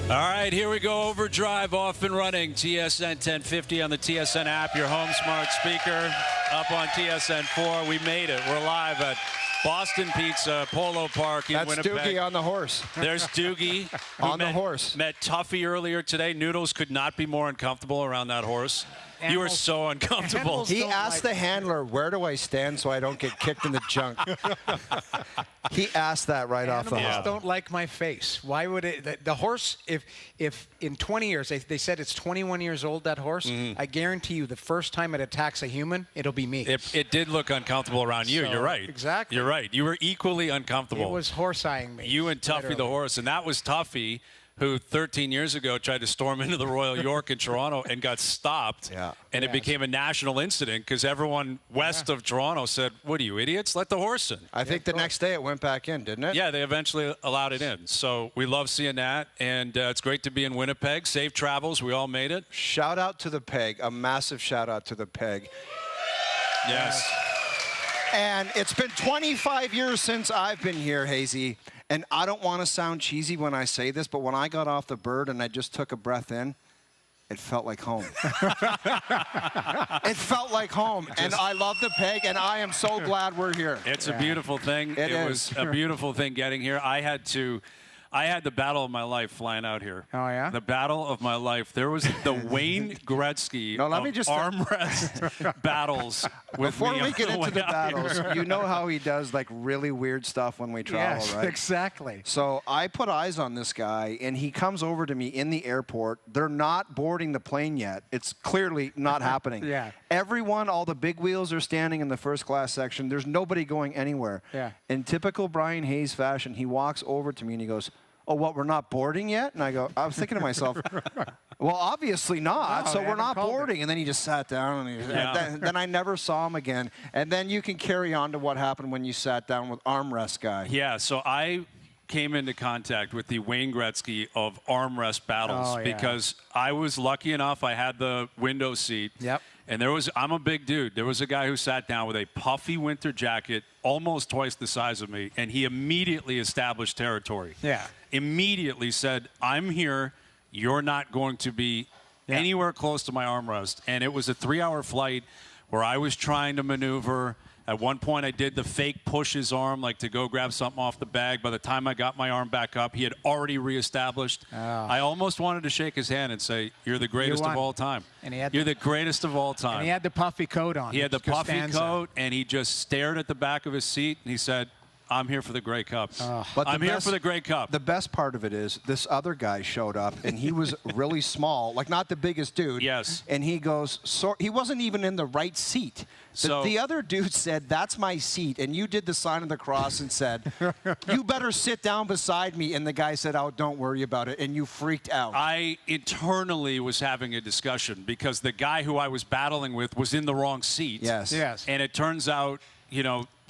All right, here we go. OverDrive off and running. TSN 1050 on the TSN app, your home smart speaker. Up on TSN 4. We made it. We're live at Boston Pizza, Polo Park in Winnipeg. That's Doogie on the horse. There's Doogie. On the horse. Met Tuffy earlier today. Noodles could not be more uncomfortable around that horse. You were so uncomfortable. He asked the handler, where do I stand so I don't get kicked in the junk? He asked that right off the hop. Animals don't like my face. Why would it? The horse, if in 20 years, they said it's 21 years old, that horse, I guarantee you the first time it attacks a human, it'll be me. It did look uncomfortable around you. So, You're right. Exactly. You're right. You were equally uncomfortable. It was horse-eyeing me. You and Tuffy the horse, and that was Tuffy, who 13 years ago tried to storm into the Royal York in Toronto and got stopped. Yeah. And it became a national incident because everyone west of Toronto said, what are you, idiots? Let the horse in. I think the next day it went back in, didn't it? Yeah, they eventually allowed it in. So we love seeing that, and it's great to be in Winnipeg. Safe travels. We all made it. Shout out to the Peg. A massive shout out to the Peg. Yes. And it's been 25 years since I've been here, Hazy. And I don't want to sound cheesy when I say this, but when I got off the bird and I just took a breath in, it felt like home. It felt like home. And I love the Peg, and I am so glad we're here. It's a beautiful thing. It was a beautiful thing getting here. I had the battle of my life flying out here. Oh, yeah? The battle of my life. There was the Wayne Gretzky armrest battles with Before me we get into the battles, here. you know how he does like really weird stuff when we travel, yes, right? exactly. So I put eyes on this guy, and he comes over to me in the airport. They're not boarding the plane yet. It's clearly not happening. Yeah. Everyone, all the big wheels are standing in the first class section. There's nobody going anywhere. Yeah. In typical Brian Hayes fashion, he walks over to me and he goes, oh, what, we're not boarding yet? And I was thinking to myself, well, obviously not, No, so they we're not haven't called boarding. And then he just sat down, and then I never saw him again. And then you can carry on to what happened when you sat down with armrest guy. Yeah, so I came into contact with the Wayne Gretzky of armrest battles because I was lucky enough. I had the window seat. Yep. And I'm a big dude. There was a guy who sat down with a puffy winter jacket, almost twice the size of me, and he immediately established territory. Yeah. Immediately said, I'm here. You're not going to be anywhere close to my armrest. And it was a 3-hour flight where I was trying to maneuver. At one point, I did the fake push his arm, like to go grab something off the bag. By the time I got my arm back up, he had already reestablished. Oh. I almost wanted to shake his hand and say, you're the greatest of all time. And you're the greatest of all time. And he had the puffy coat on. He had the puffy coat, and he just stared at the back of his seat, and he said, I'm here for the Grey Cup. But I'm here for the Grey Cup. The best part of it is this other guy showed up, and he was really small, like not the biggest dude. Yes. And he goes, he wasn't even in the right seat. The other dude said, that's my seat. And you did the sign of the cross and said, you better sit down beside me. And the guy said, oh, don't worry about it. And you freaked out. I internally was having a discussion because the guy who I was battling with was in the wrong seat. Yes. Yes. And it turns out,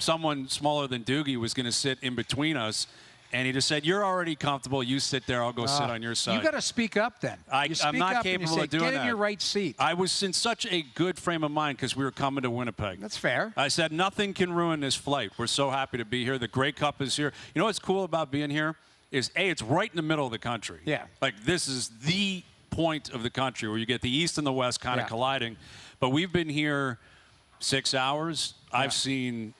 someone smaller than Doogie was going to sit in between us. And he just said, you're already comfortable. You sit there. I'll go sit on your side. You got to speak up then. I'm not capable of doing that. Get in your right seat. I was in such a good frame of mind because we were coming to Winnipeg. That's fair. I said, nothing can ruin this flight. We're so happy to be here. The Grey Cup is here. You know what's cool about being here is, A, it's right in the middle of the country. Yeah. Like, this is the point of the country where you get the East and the West kind of colliding. But we've been here 6 hours. I've seen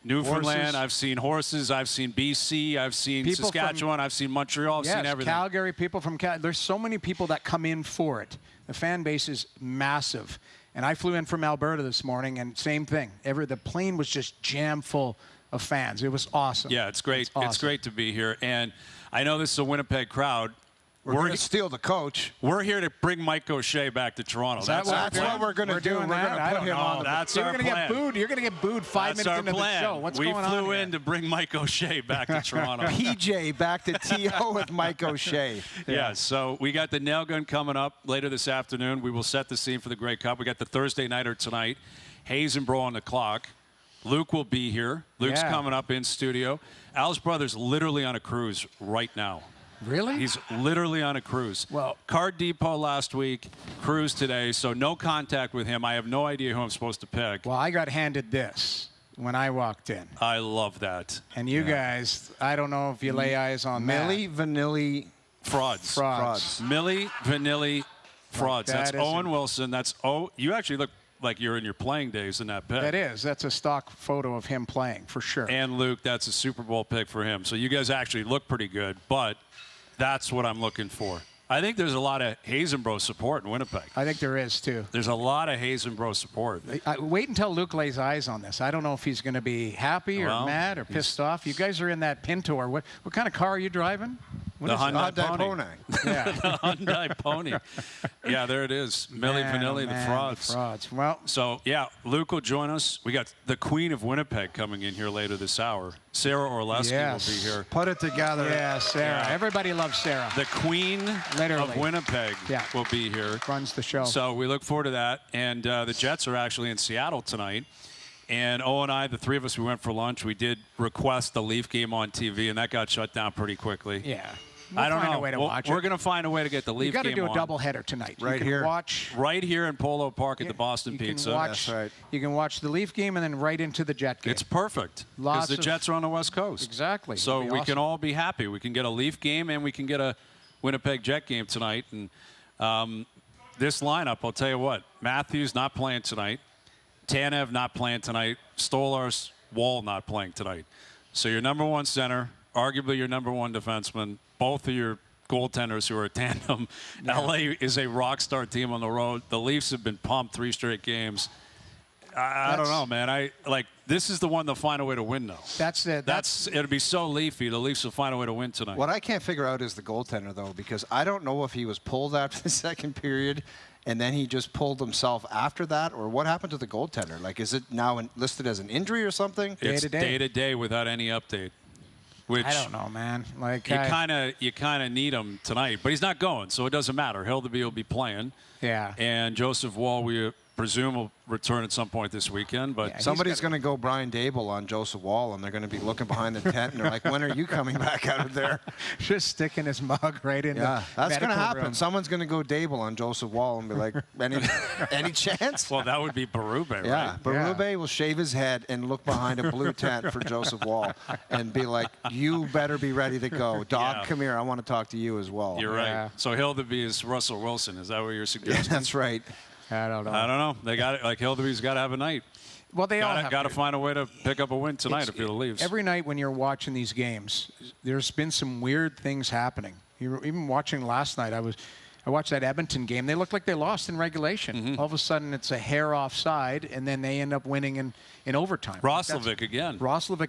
Newfoundland, horses. I've seen horses, I've seen BC, I've seen People Saskatchewan, I've seen Montreal, I've seen everything. Calgary, people from Calgary. There's so many people that come in for it. The fan base is massive. And I flew in from Alberta this morning, and same thing. The plane was just jam full of fans. It was awesome. Yeah, it's great. It's great to be here. And I know this is a Winnipeg crowd. We're going to steal the coach. We're here to bring Mike O'Shea back to Toronto. That's what we're going to do. We're going to put him on. That's our plan. Get booed. You're going to get booed 5 minutes into the show. What's going on? We flew in to bring Mike O'Shea back to Toronto. PJ back to TO with Mike O'Shea. Yeah, so we got the nail gun coming up later this afternoon. We will set the scene for the Grey Cup. We got the Thursday nighter tonight. Hayes and Bro on the clock. Luke will be here. Luke's coming up in studio. Al's brother's literally on a cruise right now. Really? He's literally on a cruise. Well, Card Depot last week, cruise today, so no contact with him. I have no idea who I'm supposed to pick. Well, I got handed this when I walked in. I love that. And you guys, I don't know if you lay eyes on Milli Vanilli Frauds. Milli Vanilli Frauds. That's Owen Wilson. You actually look like you're in your playing days in that pick. That is. That's a stock photo of him playing, for sure. And Luke, that's a Super Bowl pick for him. So you guys actually look pretty good, but that's what I'm looking for. I think there's a lot of Hazenbro support in Winnipeg. I think there is, too. There's a lot of Hazenbro support. Wait until Luke lays eyes on this. I don't know if he's going to be happy or mad or pissed off. You guys are in that Pinto. Or what kind of car are you driving? The Hyundai Pony. Yeah. The Hyundai Pony. Yeah, there it is. Milli Vanilli, the Frauds. Well, so, yeah, Luke will join us. We got the Queen of Winnipeg coming in here later this hour. Sara Orlesky will be here. Put it together. Yeah, Sara. Yeah. Everybody loves Sara. The Queen of Winnipeg will be here. Runs the show. So we look forward to that. And the Jets are actually in Seattle tonight. And O and I, the three of us, we went for lunch. We did request the Leaf game on TV, and that got shut down pretty quickly. Yeah. I don't know. We're going to find a way to get the Leaf game on. You got to do a doubleheader tonight. Right here. Right here in Polo Park at the Boston Pizza. That's right. You can watch the Leaf game and then right into the Jet game. It's perfect because the Jets are on the West Coast. Exactly. So we can all be happy. We can get a Leaf game and we can get a Winnipeg Jet game tonight. And this lineup, I'll tell you what, Matthews not playing tonight. Tanev not playing tonight. Stolarz, Wall not playing tonight. So your number one center, arguably your number one defenseman, both of your goaltenders who are a tandem. Yeah. LA is a rock star team on the road. The Leafs have been pumped 3 straight games. I don't know, man. This is the one they'll find a way to win, though. It'll be so Leafy. The Leafs will find a way to win tonight. What I can't figure out is the goaltender, though, because I don't know if he was pulled after the second period and then he just pulled himself after that, or what happened to the goaltender? Like, is it now listed as an injury or something? It's day to day without any update. Which I don't know, man. Like you kind of need him tonight, but he's not going, so it doesn't matter. Hildeby will be playing. Yeah. And Joseph Wall, we presume, will return at some point this weekend. But somebody's going to go Brian Dable on Joseph Wall, and they're going to be looking behind the tent, and they're like, "When are you coming back out of there?" Just sticking his mug right in. Yeah, that's going to happen. Room. Someone's going to go Dable on Joseph Wall and be like, "Any chance?" Well, that would be Berube, right? Yeah, Berube will shave his head and look behind a blue tent for Joseph Wall and be like, "You better be ready to go, Doc. Come here. I want to talk to you as well." You're right. So Hildeby is Russell Wilson. Is that what you're suggesting? Yeah, that's right. I don't know. They got it. Like Hildeby's got to have a night. Well, they all have got to find a way to pick up a win tonight if you're the Leafs. Every night when you're watching these games, there's been some weird things happening. Even watching last night, I watched that Edmonton game. They looked like they lost in regulation. Mm-hmm. All of a sudden, it's a hair offside, and then they end up winning in overtime. Roslovic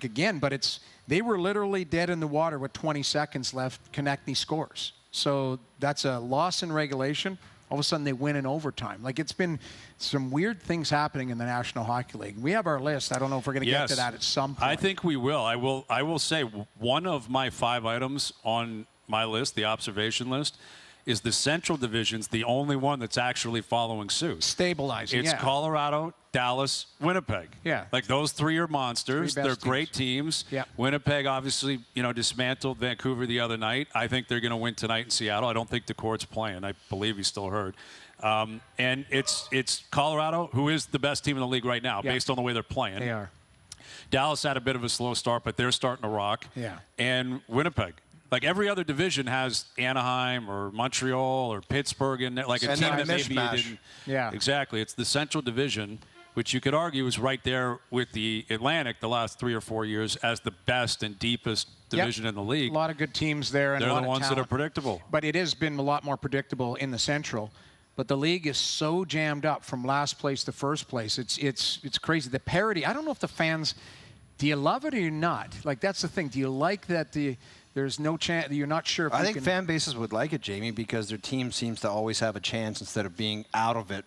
again. But they were literally dead in the water with 20 seconds left. Konechny scores. So that's a loss in regulation. All of a sudden, they win in overtime. Like, it's been some weird things happening in the National Hockey League. We have our list. I don't know if we're going to get to that at some point. I think we will. I will say one of my 5 items on my list, the observation list, is the Central Division's the only one that's actually following suit. Stabilizing, It's Colorado, Dallas, Winnipeg. Yeah. Like, those 3 are monsters. They're great teams. Yeah. Winnipeg, obviously, dismantled Vancouver the other night. I think they're going to win tonight in Seattle. I don't think DeCourt's playing. I believe he's still hurt. And it's Colorado, who is the best team in the league right now, based on the way they're playing. They are. Dallas had a bit of a slow start, but they're starting to rock. Yeah. And Winnipeg. Like, every other division has Anaheim or Montreal or Pittsburgh in there, like a team that maybe you didn't. Yeah. Exactly. It's the Central Division, which you could argue is right there with the Atlantic the last 3 or 4 years as the best and deepest division in the league. A lot of good teams there. And they're a lot the of ones talent. that are predictable. But it has been a lot more predictable in the Central. But the league is so jammed up from last place to first place. It's crazy. The parity, I don't know if the fans, do you love it or you're not? Like, that's the thing. Do you like that there's no chance, you're not sure if I think fan bases would like it, Jamie, because their team seems to always have a chance instead of being out of it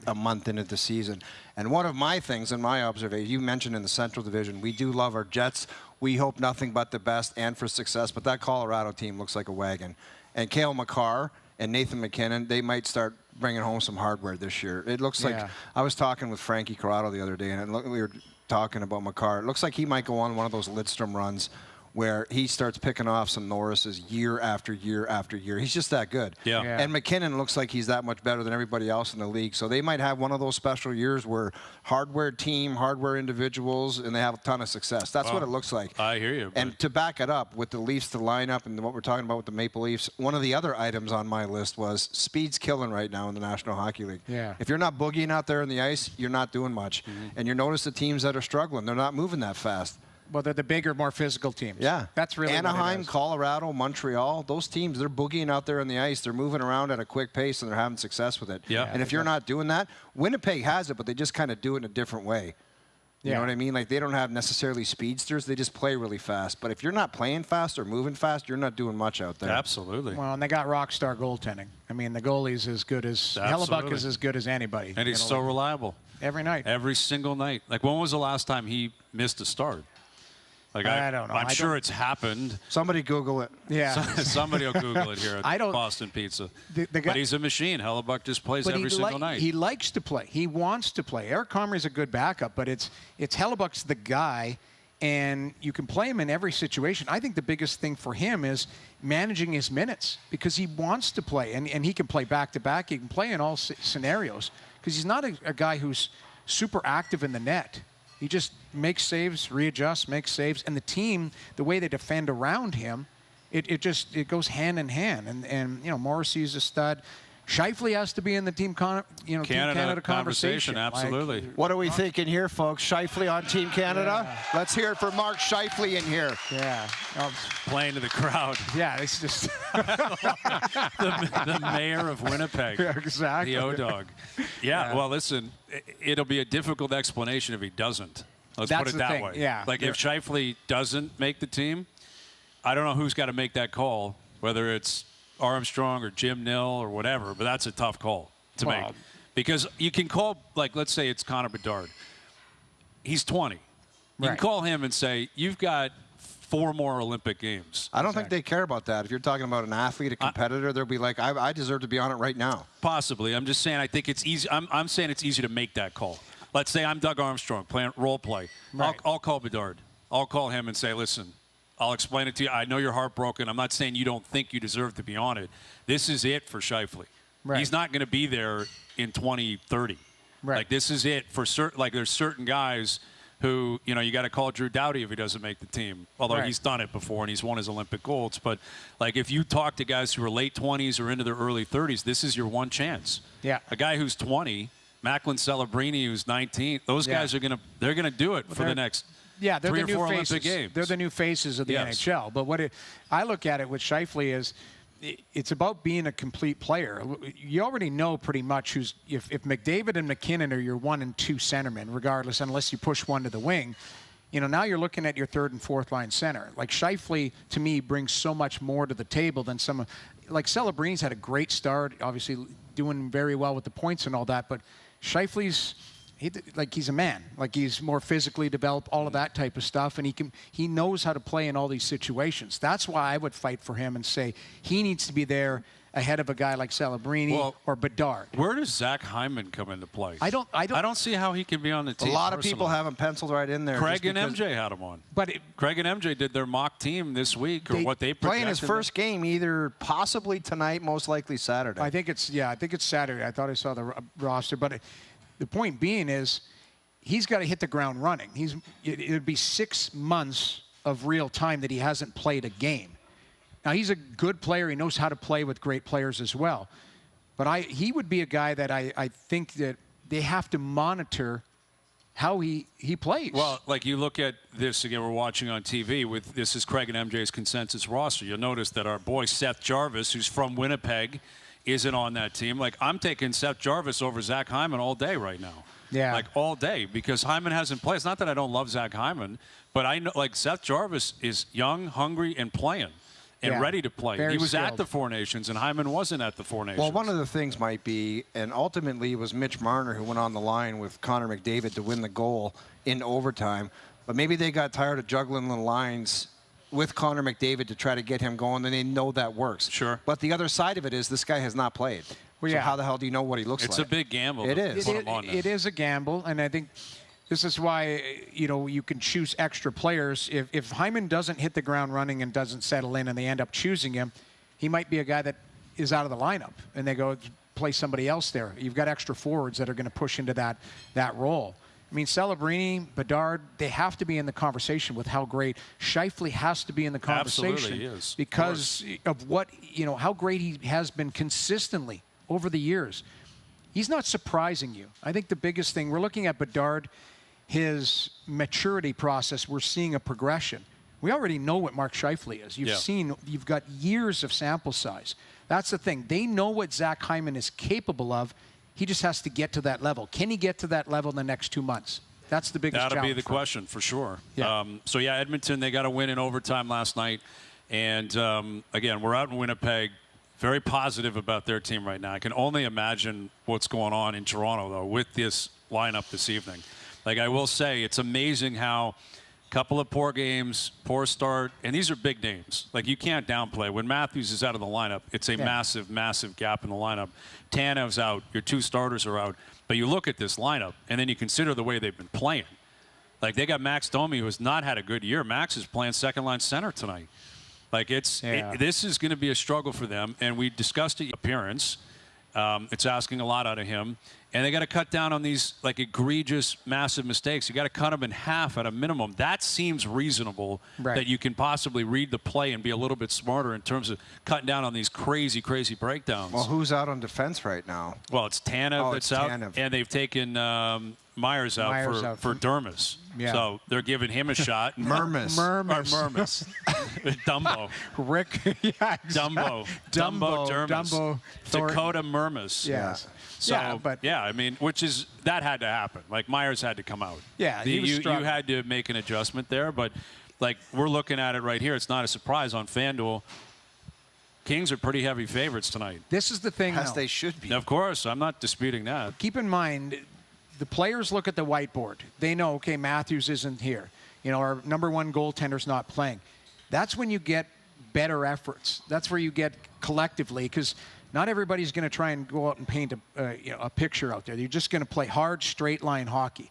a month into the season. And one of my things in my observation, you mentioned in the Central Division, we do love our Jets. We hope nothing but the best and for success, but that Colorado team looks like a wagon. And Cale Makar and Nathan McKinnon, they might start bringing home some hardware this year. It looks like, I was talking with Frankie Corrado the other day, and we were talking about Makar. It looks like he might go on one of those Lidstrom runs where he starts picking off some Norrises year after year after year. He's just that good. Yeah. And McKinnon looks like he's that much better than everybody else in the league. So they might have one of those special years where hardware team, hardware individuals, and they have a ton of success. That's what it looks like. I hear you. And to back it up with the Leafs, the lineup, and what we're talking about with the Maple Leafs, one of the other items on my list was speed's killing right now in the National Hockey League. Yeah. If you're not boogieing out there on the ice, you're not doing much. And you notice the teams that are struggling, they're not moving that fast. Well, they're the bigger, more physical teams. Yeah. That's really Anaheim, what it is. Colorado, Montreal, those teams, they're boogieing out there on the ice. They're moving around at a quick pace, and they're having success with it. Yeah. And if you're not doing that, Winnipeg has it, but they just kind of do it in a different way. You know what I mean? Like, they don't have necessarily speedsters. They just play really fast. But if you're not playing fast or moving fast, you're not doing much out there. Absolutely. Well, and they got rock star goaltending. I mean, the goalie's as good as Hellebuck is as good as anybody. And he's so reliable. Every night. Every single night. Like, when was the last time he missed a start? Like, I don't know. I'm sure it's happened. Somebody Google it. Yeah. Somebody will Google it here at Boston Pizza. But he's a machine. Hellebuck just plays every single night. He likes to play. He wants to play. Eric Comrie's a good backup, but it's Hellebuck's the guy, and you can play him in every situation. I think the biggest thing for him is managing his minutes because he wants to play, and he can play back-to-back. He can play in all scenarios because he's not a guy who's super active in the net. He just makes saves, readjusts, makes saves, and the team, the way they defend around him, it goes hand in hand. And Morrissey's a stud. Scheifele has to be in the Team Canada conversation. Absolutely. What are we thinking here, folks? Scheifele on Team Canada? Yeah. Let's hear it for Mark Scheifele in here. Yeah. Playing to the crowd. Yeah, it's just the mayor of Winnipeg. Yeah, exactly. The O-Dog. Yeah, well, listen, it'll be a difficult explanation if he doesn't. Let's put it that way. Yeah. Like, if Scheifele doesn't make the team, I don't know who's got to make that call, whether it's Armstrong or Jim Nill or whatever, but that's a tough call to make. Because you can call, like, let's say it's Connor Bedard. He's 20. You can call him and say, you've got 4 more Olympic Games. I don't think they care about that. If you're talking about an athlete, a competitor, they'll be like, I deserve to be on it right now. Possibly. I'm just saying I think it's easy. I'm saying it's easy to make that call. Let's say I'm Doug Armstrong playing role play. Right. I'll call Bedard. I'll call him and say, listen, I'll explain it to you. I know you're heartbroken. I'm not saying you don't think you deserve to be on it. This is it for Scheifele. Right. He's not going to be there in 2030. Right. Like, this is it for certain. Like, there's certain guys who, you got to call Drew Doughty if he doesn't make the team. Although he's done it before and he's won his Olympic golds. But, like, if you talk to guys who are late 20s or into their early 30s, this is your one chance. Yeah. A guy who's 20, Macklin Celebrini, who's 19, those guys are going to do it for the next they're 3 the or new 4 faces. Olympic Games. They're the new faces of the NHL. But I look at it with Scheifele is it's about being a complete player. You already know pretty much if McDavid and McKinnon are your 1 and 2 centermen, regardless, unless you push one to the wing. Now you're looking at your 3rd and 4th line center. Like, Scheifele, to me, brings so much more to the table than some. Like, Celebrini's had a great start, obviously doing very well with the points and all that, but Scheifele's he's a man. Like, he's more physically developed, all of that type of stuff, and he knows how to play in all these situations. That's why I would fight for him and say he needs to be there ahead of a guy like Celebrini or Bedard. Where does Zach Hyman come into play? I don't see how he can be on the team. A lot of people have him penciled right in there. Craig and MJ had him on. But Craig and MJ did their mock team this week, or what they projected. Playing his first game either possibly tonight, most likely Saturday. I think it's Saturday. I thought I saw the roster, but the point being is he's got to hit the ground running. It would be 6 months of real time that he hasn't played a game. Now, he's a good player. He knows how to play with great players as well. But he would be a guy that I think that they have to monitor how he plays. Well, like, you look at this again, we're watching on TV this is Craig and MJ's consensus roster. You'll notice that our boy Seth Jarvis, who's from Winnipeg, isn't on that team. Like, I'm taking Seth Jarvis over Zach Hyman all day right now. Yeah. Like, all day, because Hyman hasn't played. It's not that I don't love Zach Hyman, but I know, like, Seth Jarvis is young, hungry, and playing. And ready to play. Very he was skilled. at the Four Nations, and Hyman wasn't at the Four Nations. Well, one of the things might be, and ultimately it was Mitch Marner who went on the line with Connor McDavid to win the goal in overtime. But maybe they got tired of juggling the lines with Connor McDavid to try to get him going, and they know that works. Sure. But the other side of it is this guy has not played. Well, so how the hell do you know what he looks like? It's a big gamble. It is. Put him on this. It is a gamble, and I think This is why, you can choose extra players. If Hyman doesn't hit the ground running and doesn't settle in and they end up choosing him, he might be a guy that is out of the lineup and they go play somebody else there. You've got extra forwards that are going to push into that role. I mean, Celebrini, Bedard, they have to be in the conversation with how great. Scheifele has to be in the conversation. Absolutely, he is. Because of what, how great he has been consistently over the years. He's not surprising you. I think the biggest thing, we're looking at Bedard, his maturity process, we're seeing a progression. We already know what Mark Scheifele is. You've got years of sample size. That's the thing. They know what Zach Hyman is capable of. He just has to get to that level. Can he get to that level in the next 2 months? That's the biggest challenge. That'll be the question for sure. Yeah. Edmonton, they got a win in overtime last night. And, again, we're out in Winnipeg. Very positive about their team right now. I can only imagine what's going on in Toronto, though, with this lineup this evening. Like, I will say, it's amazing how a couple of poor games, poor start, and these are big names. Like, you can't downplay. When Matthews is out of the lineup, it's a massive, massive gap in the lineup. Tanev's out. Your 2 starters are out. But you look at this lineup, and then you consider the way they've been playing. Like, they got Max Domi, who has not had a good year. Max is playing second-line center tonight. Like, this is going to be a struggle for them. And we discussed the appearance. It's asking a lot out of him. And they got to cut down on these, like, egregious, massive mistakes. You got to cut them in half at a minimum. That seems reasonable, that you can possibly read the play and be a little bit smarter in terms of cutting down on these crazy, crazy breakdowns. Well, who's out on defense right now? Well, it's Tanev that's out. And they've taken Myers out for Dermis. Yeah. So they're giving him a shot. Murmis. Dumbo. Rick. Yeah, exactly. Dumbo Dermis. Dumbo. Dakota Murmis. Yeah. So, I mean, that had to happen. Like, Myers had to come out. Yeah, you had to make an adjustment there. But, like, we're looking at it right here. It's not a surprise on FanDuel. Kings are pretty heavy favorites tonight. This is the thing, as they should be. Of course. I'm not disputing that. Keep in mind, the players look at the whiteboard. They know, okay, Matthews isn't here. Our number 1 goaltender's not playing. That's when you get better efforts. That's where you get collectively, because not everybody's going to try and go out and paint a picture out there. You're just going to play hard, straight-line hockey.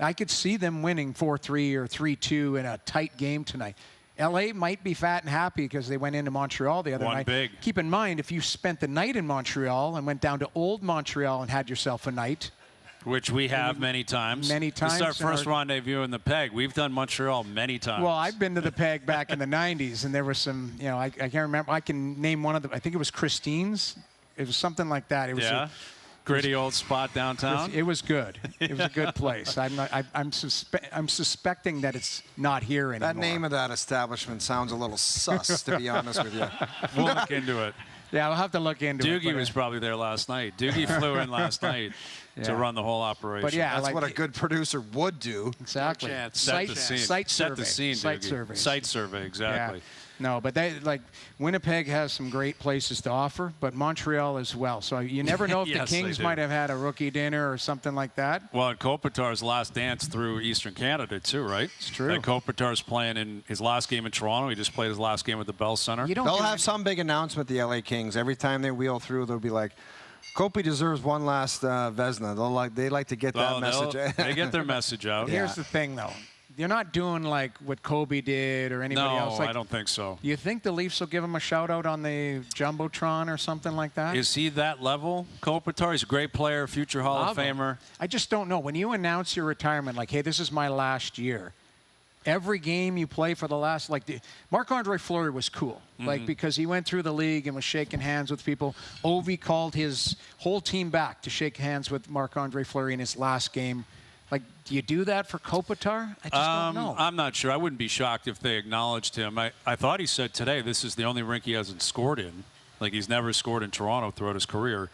I could see them winning 4-3 or 3-2 in a tight game tonight. L.A. might be fat and happy because they went into Montreal the other night. Big. Keep in mind, if you spent the night in Montreal and went down to old Montreal and had yourself a night, which we have many times. This is our first rendezvous in the Peg. We've done Montreal many times. Well, I've been to the Peg back in the 90s, and there was some, I can't remember. I can name one of them. I think it was Christine's. It was something like that. It was gritty old spot downtown. It was good. It was a good place. I'm suspecting that it's not here anymore. That name of that establishment sounds a little sus, to be honest with you. We'll look into it. Yeah, we'll have to look into it. Doogie was probably there last night. Doogie flew in last night to run the whole operation. But yeah, that's what a good producer would do. Exactly. Set the scene. Site survey. Set the scene, Doogie. Site survey, exactly. Yeah. No, but Winnipeg has some great places to offer, but Montreal as well. So you never know if the Kings might have had a rookie dinner or something like that. Well, and Kopitar's last dance through Eastern Canada too, right? It's true. Kopitar's playing in his last game in Toronto. He just played his last game at the Bell Center. They'll have some big announcement, the LA Kings. Every time they wheel through, they'll be like, Kopi deserves one last Vezina. They like to get that message. They get their message out. Here's the thing, though. You're not doing like what Kobe did or anybody else. No, I don't think so. You think the Leafs will give him a shout-out on the Jumbotron or something like that? Is he that level? Kopitar, he's a great player, future Hall of Famer. I just don't know. When you announce your retirement, like, hey, this is my last year, every game you play for the last, Marc-Andre Fleury was cool, because he went through the league and was shaking hands with people. Ovi called his whole team back to shake hands with Marc-Andre Fleury in his last game. Like, do you do that for Kopitar? I just don't know. I'm not sure. I wouldn't be shocked if they acknowledged him. I thought he said today this is the only rink he hasn't scored in. Like, he's never scored in Toronto throughout his career.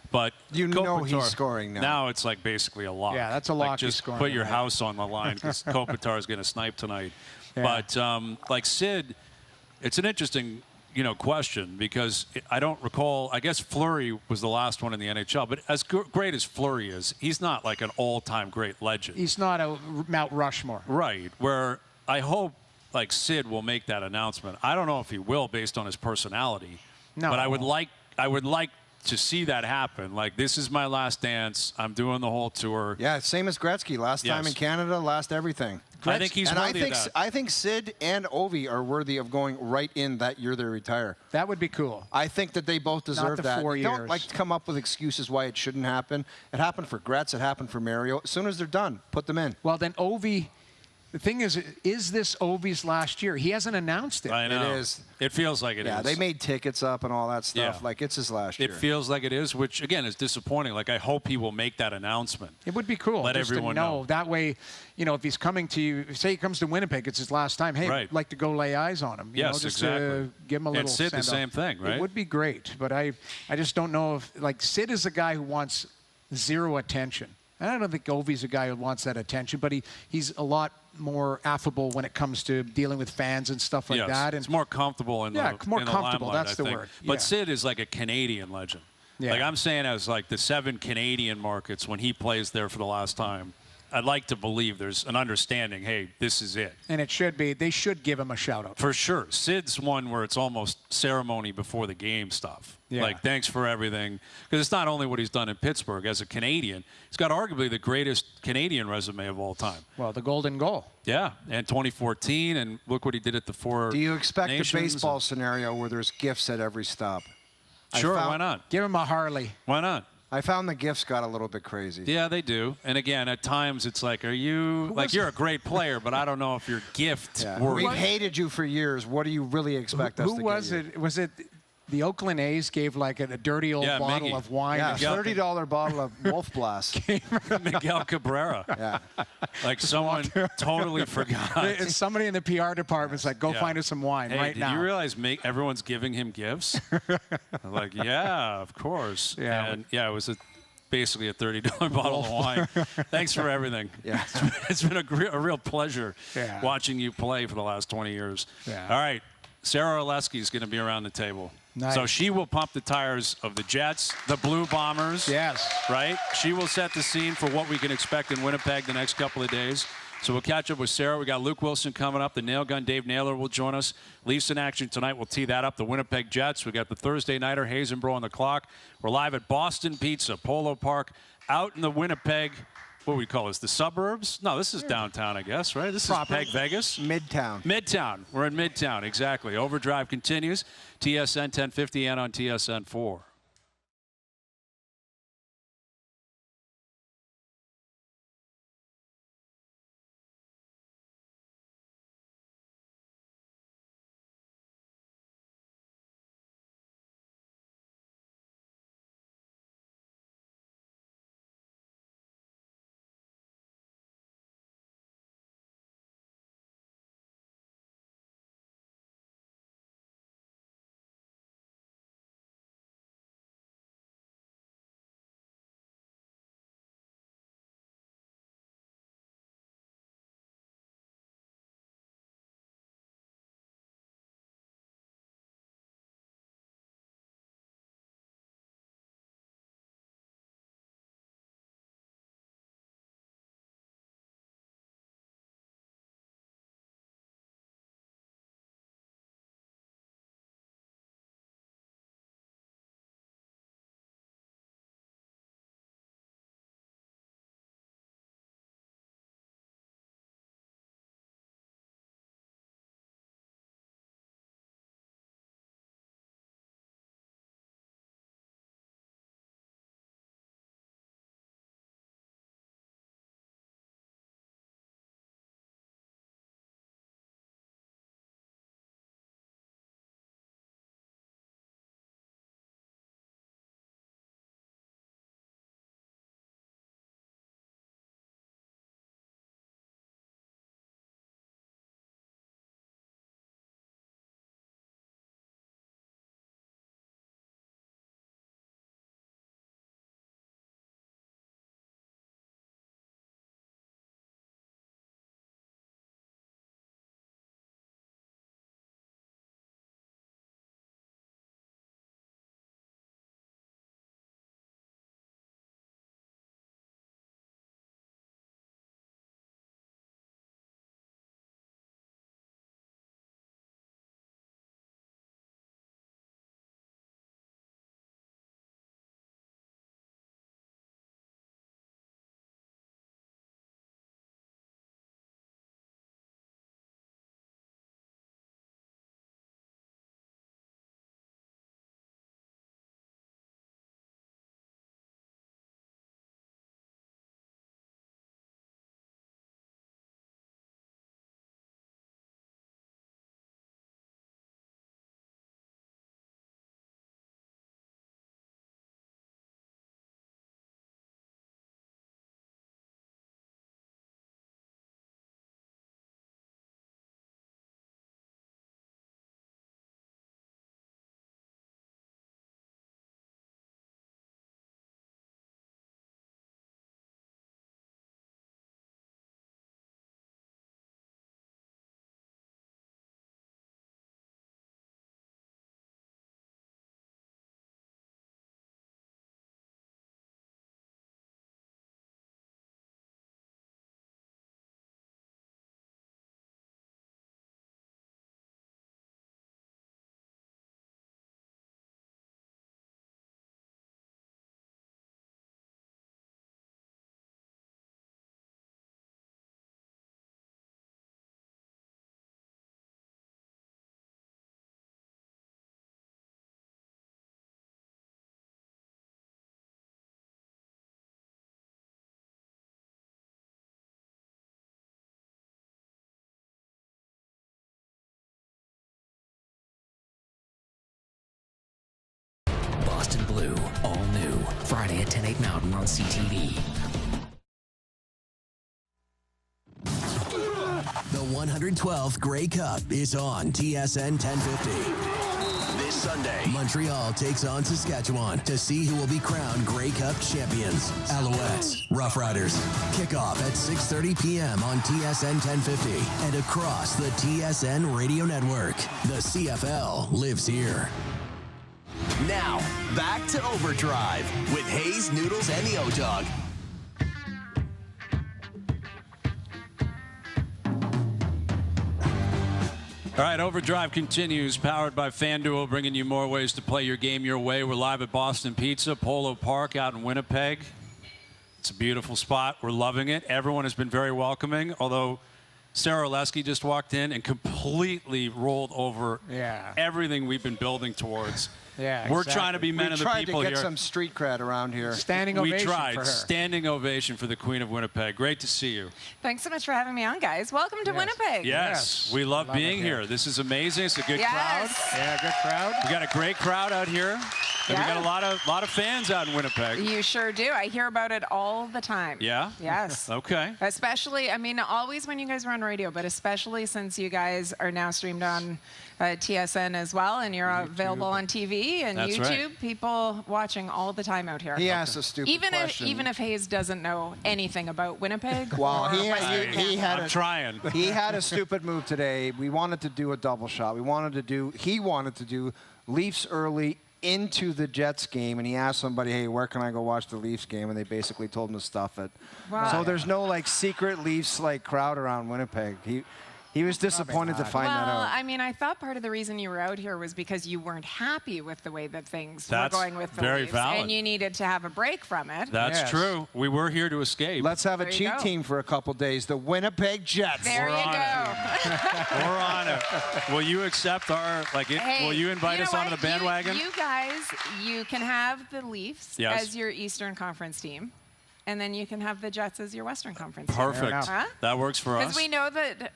But you know he's scoring now. Now it's like basically a lock. Yeah, that's a lock. Just put your house on the line because Kopitar is going to snipe tonight. Yeah. But like Sid, it's an interesting question because I don't recall. I guess Fleury was the last one in the NHL, but as great as Fleury is, he's not like an all-time great legend. He's not a Mount Rushmore. Right. Where I hope like Sid will make that announcement. I don't know if he will based on his personality. No. But I would like to see that happen. Like, this is my last dance. I'm doing the whole tour. Yeah, same as Gretzky. Last time in Canada, last everything. I think he's worthy of that. I think Sid and Ovi are worthy of going right in that year they retire. That would be cool. I think that they both deserve that. 4 years. Don't like to come up with excuses why it shouldn't happen. It happened for Gretz. It happened for Mario. As soon as they're done, put them in. Well, then Ovi. The thing is this Ovi's last year? He hasn't announced it. I know. It is. It feels like it is. Yeah, they made tickets up and all that stuff. Yeah. Like, it's his last year. It feels like it is, which, again, is disappointing. Like, I hope he will make that announcement. It would be cool. Let just everyone to know. That way, you know, if he's coming to you, say he comes to Winnipeg, it's his last time. Hey, Right. I'd like to go lay eyes on him. You know, just exactly. Give him a little And Sid, the send-off. same thing, right? It would be great, but I just don't know if, like, Sid is a guy who wants zero attention. And I don't think Ovi's a guy who wants that attention, but he's a lot more affable when it comes to dealing with fans and stuff like that. And it's more comfortable in the more in the comfortable. limelight, That's I the think. word. But Yeah. Sid is like a Canadian legend. Yeah. Like, I'm saying, as like the 7 Canadian markets when he plays there for the last time, I'd like to believe there's an understanding. Hey, this is it. And it should be. They should give him a shout out. For sure. Sid's one where it's almost ceremony before the game stuff. Yeah. Like, thanks for everything. Because it's not only what he's done in Pittsburgh as a Canadian, he's got arguably the greatest Canadian resume of all time. Well, the golden goal. Yeah, and 2014, and look what he did at the Four Do you expect Nations. a baseball scenario where there's gifts at every stop? Sure, why not? Give him a Harley. Why not? I found the gifts got a little bit crazy. Yeah, they do. And again, at times it's like, are you like you're a great player, but I don't know if your gift works. We've hated you for years. What do you really expect us to Who get was you? it? Was it the Oakland A's gave like a dirty old bottle Miggy. of wine? Yeah, Miguel- $30 bottle of Wolf Blast. Miguel Cabrera. Yeah. Like someone totally forgot. And somebody in the PR department's like, go find us some wine Hey, right did now. you realize everyone's giving him gifts? I'm like, yeah, of course. Yeah. And yeah, it was basically a $30 bottle of wine. Thanks for everything. Yeah. It's been a real pleasure Yeah. watching you play for the last 20 years. Yeah. All right. Sara Orlesky is going to be around the table. Nice. So she will pump the tires of the Jets, the Blue Bombers. Yes. Right? She will set the scene for what we can expect in Winnipeg the next couple of days. So we'll catch up with Sara. We got Luke Wilson coming up. The nail gun Dave Naylor will join us. Leafs in action tonight. We'll tee that up. The Winnipeg Jets. We got the Thursday nighter Hazenbro on the clock. We're live at Boston Pizza, Polo Park, out in the Winnipeg. What do we call this? The suburbs? No, this is downtown, I guess, right? This is Peg Vegas. Midtown. Midtown. We're in Midtown, exactly. OverDrive continues. TSN 1050 and on TSN 4. Friday at 10, 8 Mountain on CTV. The 112th Grey Cup is on TSN 1050. This Sunday, Montreal takes on Saskatchewan to see who will be crowned Grey Cup champions. Alouettes, Rough Riders. Kickoff at 6:30 p.m. on TSN 1050 and across the TSN radio network. The CFL lives here. Now, back to OverDrive with Hayes, Noodles, and the O-Dog. All right, OverDrive continues, powered by FanDuel, bringing you more ways to play your game your way. We're live at Boston Pizza, Polo Park out in Winnipeg. It's a beautiful spot. We're loving it. Everyone has been very welcoming, although Sara Orlesky just walked in and completely rolled over everything we've been building towards. Yeah, We're trying to be men of the people here. We tried to get some street cred around here. Standing ovation for her. We tried. For her. Standing ovation for the Queen of Winnipeg. Great to see you. Thanks so much for having me on, guys. Welcome to Winnipeg. Yes. We love being here. This is amazing. It's a good crowd. Yeah, good crowd. We got a great crowd out here. And we got a lot of fans out in Winnipeg. You sure do. I hear about it all the time. Yeah? Yes. Okay. Especially, I mean, always when you guys were on radio, but especially since you guys are now streamed on TSN as well, and you're available on TV and That's YouTube. Right. People watching all the time out here. He asked a stupid question. Even if Hayes doesn't know anything about Winnipeg. Well, he had a stupid move today. We wanted to do a double shot. He wanted to do Leafs early into the Jets game, and he asked somebody, hey, where can I go watch the Leafs game? And they basically told him to stuff it. Wow. So there's no like secret Leafs like crowd around Winnipeg. He was disappointed to find that out. Well, I mean, I thought part of the reason you were out here was because you weren't happy with the way that things were going with the very Leafs, valid. and you needed to have a break from it. That's true. We were here to escape. Let's have a cheat team for a couple days. The Winnipeg Jets. There you go. We're on it. Will you accept our, will you invite us onto the bandwagon? You guys, you can have the Leafs as your Eastern Conference team. And then you can have the Jets as your Western Conference. Perfect. Huh? That works for us. Because we know that,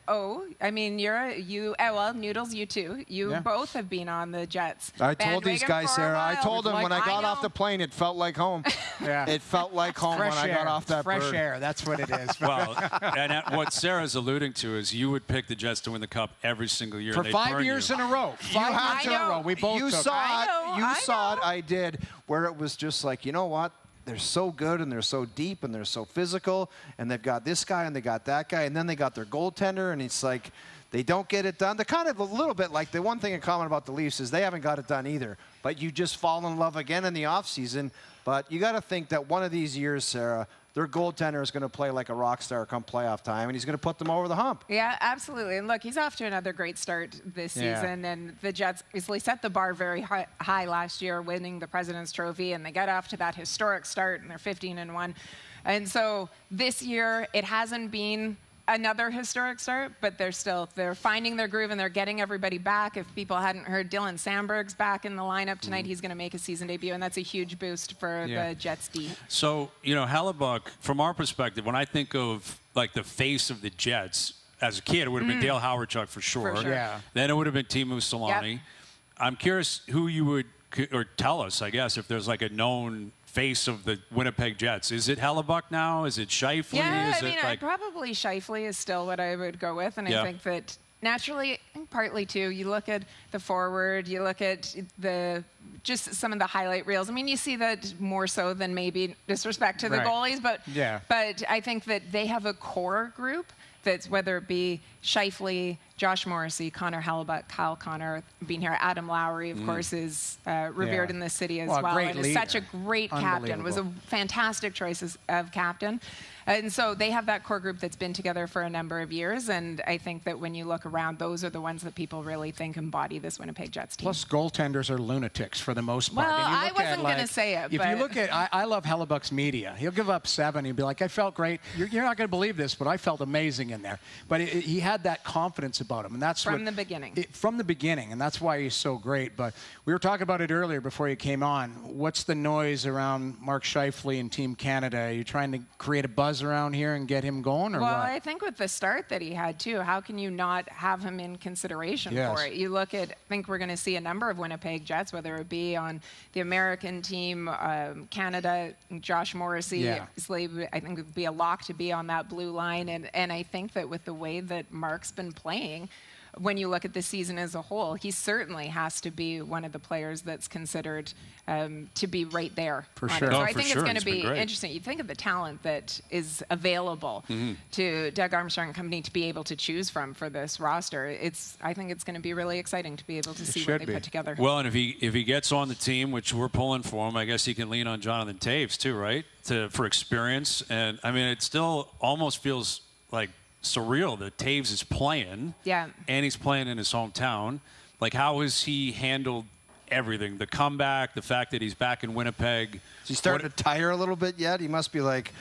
Noodles, you too. You both have been on the Jets. I told these guys, Sarah, I told them when I got off the plane, it felt like home. It felt like home when I got off that Fresh bird. air, that's what it is. Well, and what Sarah's alluding to is you would pick the Jets to win the Cup every single year. For 5 years in a row. 5 years in a row. We both You took saw it. You saw it. I did. Where it was just like, you know what? They're so good and they're so deep and they're so physical and they've got this guy and they got that guy and then they got their goaltender and it's like they don't get it done. They're kind of a little bit like the one thing in common about the Leafs is they haven't got it done either. But you just fall in love again in the offseason. But you got to think that one of these years, Sarah, their goaltender is going to play like a rock star come playoff time, and he's going to put them over the hump. Yeah, absolutely. And look, he's off to another great start this season. And the Jets easily set the bar very high last year, winning the President's Trophy, and they got off to that historic start, and they're 15-1. And so this year, it hasn't been another historic start, but they're finding their groove and they're getting everybody back. If people hadn't heard, Dylan Sandberg's back in the lineup tonight. He's going to make his season debut, and that's a huge boost for the Jets D. So, Hellebuck, from our perspective, when I think of like the face of the Jets, as a kid, it would have been Dale Hawerchuk for sure. Yeah. Then it would have been Teemu Selanne. Yep. I'm curious who you would, or tell us, I guess, if there's like a known face of the Winnipeg Jets. Is it Hellebuck now? Is it Shifley? Yeah, is probably Shifley is still what I would go with, and I think that naturally, partly too, you look at the forward, you look at just some of the highlight reels. I mean, you see that more so than maybe disrespect to the goalies, but I think that they have a core group that's, whether it be Shifley, Josh Morrissey, Connor Hellebuck, Kyle Connor being here, Adam Lowry, of course, is revered in this city as well. And is such a great captain. Was a fantastic choice of captain. And so they have that core group that's been together for a number of years. And I think that when you look around, those are the ones that people really think embody this Winnipeg Jets team. Plus, goaltenders are lunatics for the most part. Well, I wasn't going to say it. If you look at, I love Hellebuck's media. He'll give up 7. He'll be like, I felt great. You're not going to believe this, but I felt amazing in there. But he had that confidence about about him. And that's from the beginning. From the beginning, and that's why he's so great. But we were talking about it earlier before you came on. What's the noise around Mark Scheifele and Team Canada? Are you trying to create a buzz around here and get him going, or well, what? I think with the start that he had, too, how can you not have him in consideration for it? You look at, I think we're going to see a number of Winnipeg Jets, whether it be on the American team, Canada, Josh Morrissey, I think would be a lock to be on that blue line. And I think that with the way that Mark's been playing, when you look at the season as a whole, he certainly has to be one of the players that's considered to be right there. For sure. So I think it's going to be interesting. You think of the talent that is available to Doug Armstrong and company to be able to choose from for this roster. I think it's going to be really exciting to be able to see what they put together. Well, and if he gets on the team, which we're pulling for him, I guess he can lean on Jonathan Toews too, right? For experience. And I mean, it still almost feels like surreal that Toews is playing, and he's playing in his hometown. Like, how has he handled everything? The comeback, the fact that he's back in Winnipeg. Is he starting to tire a little bit yet? He must be like,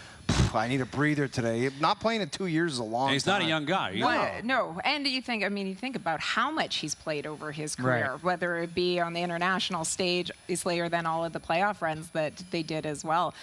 I need a breather today. Not playing in 2 years is a long time. He's not a young guy. No. And you think about how much he's played over his career, whether it be on the international stage, obviously, or then all of the playoff runs that they did as well.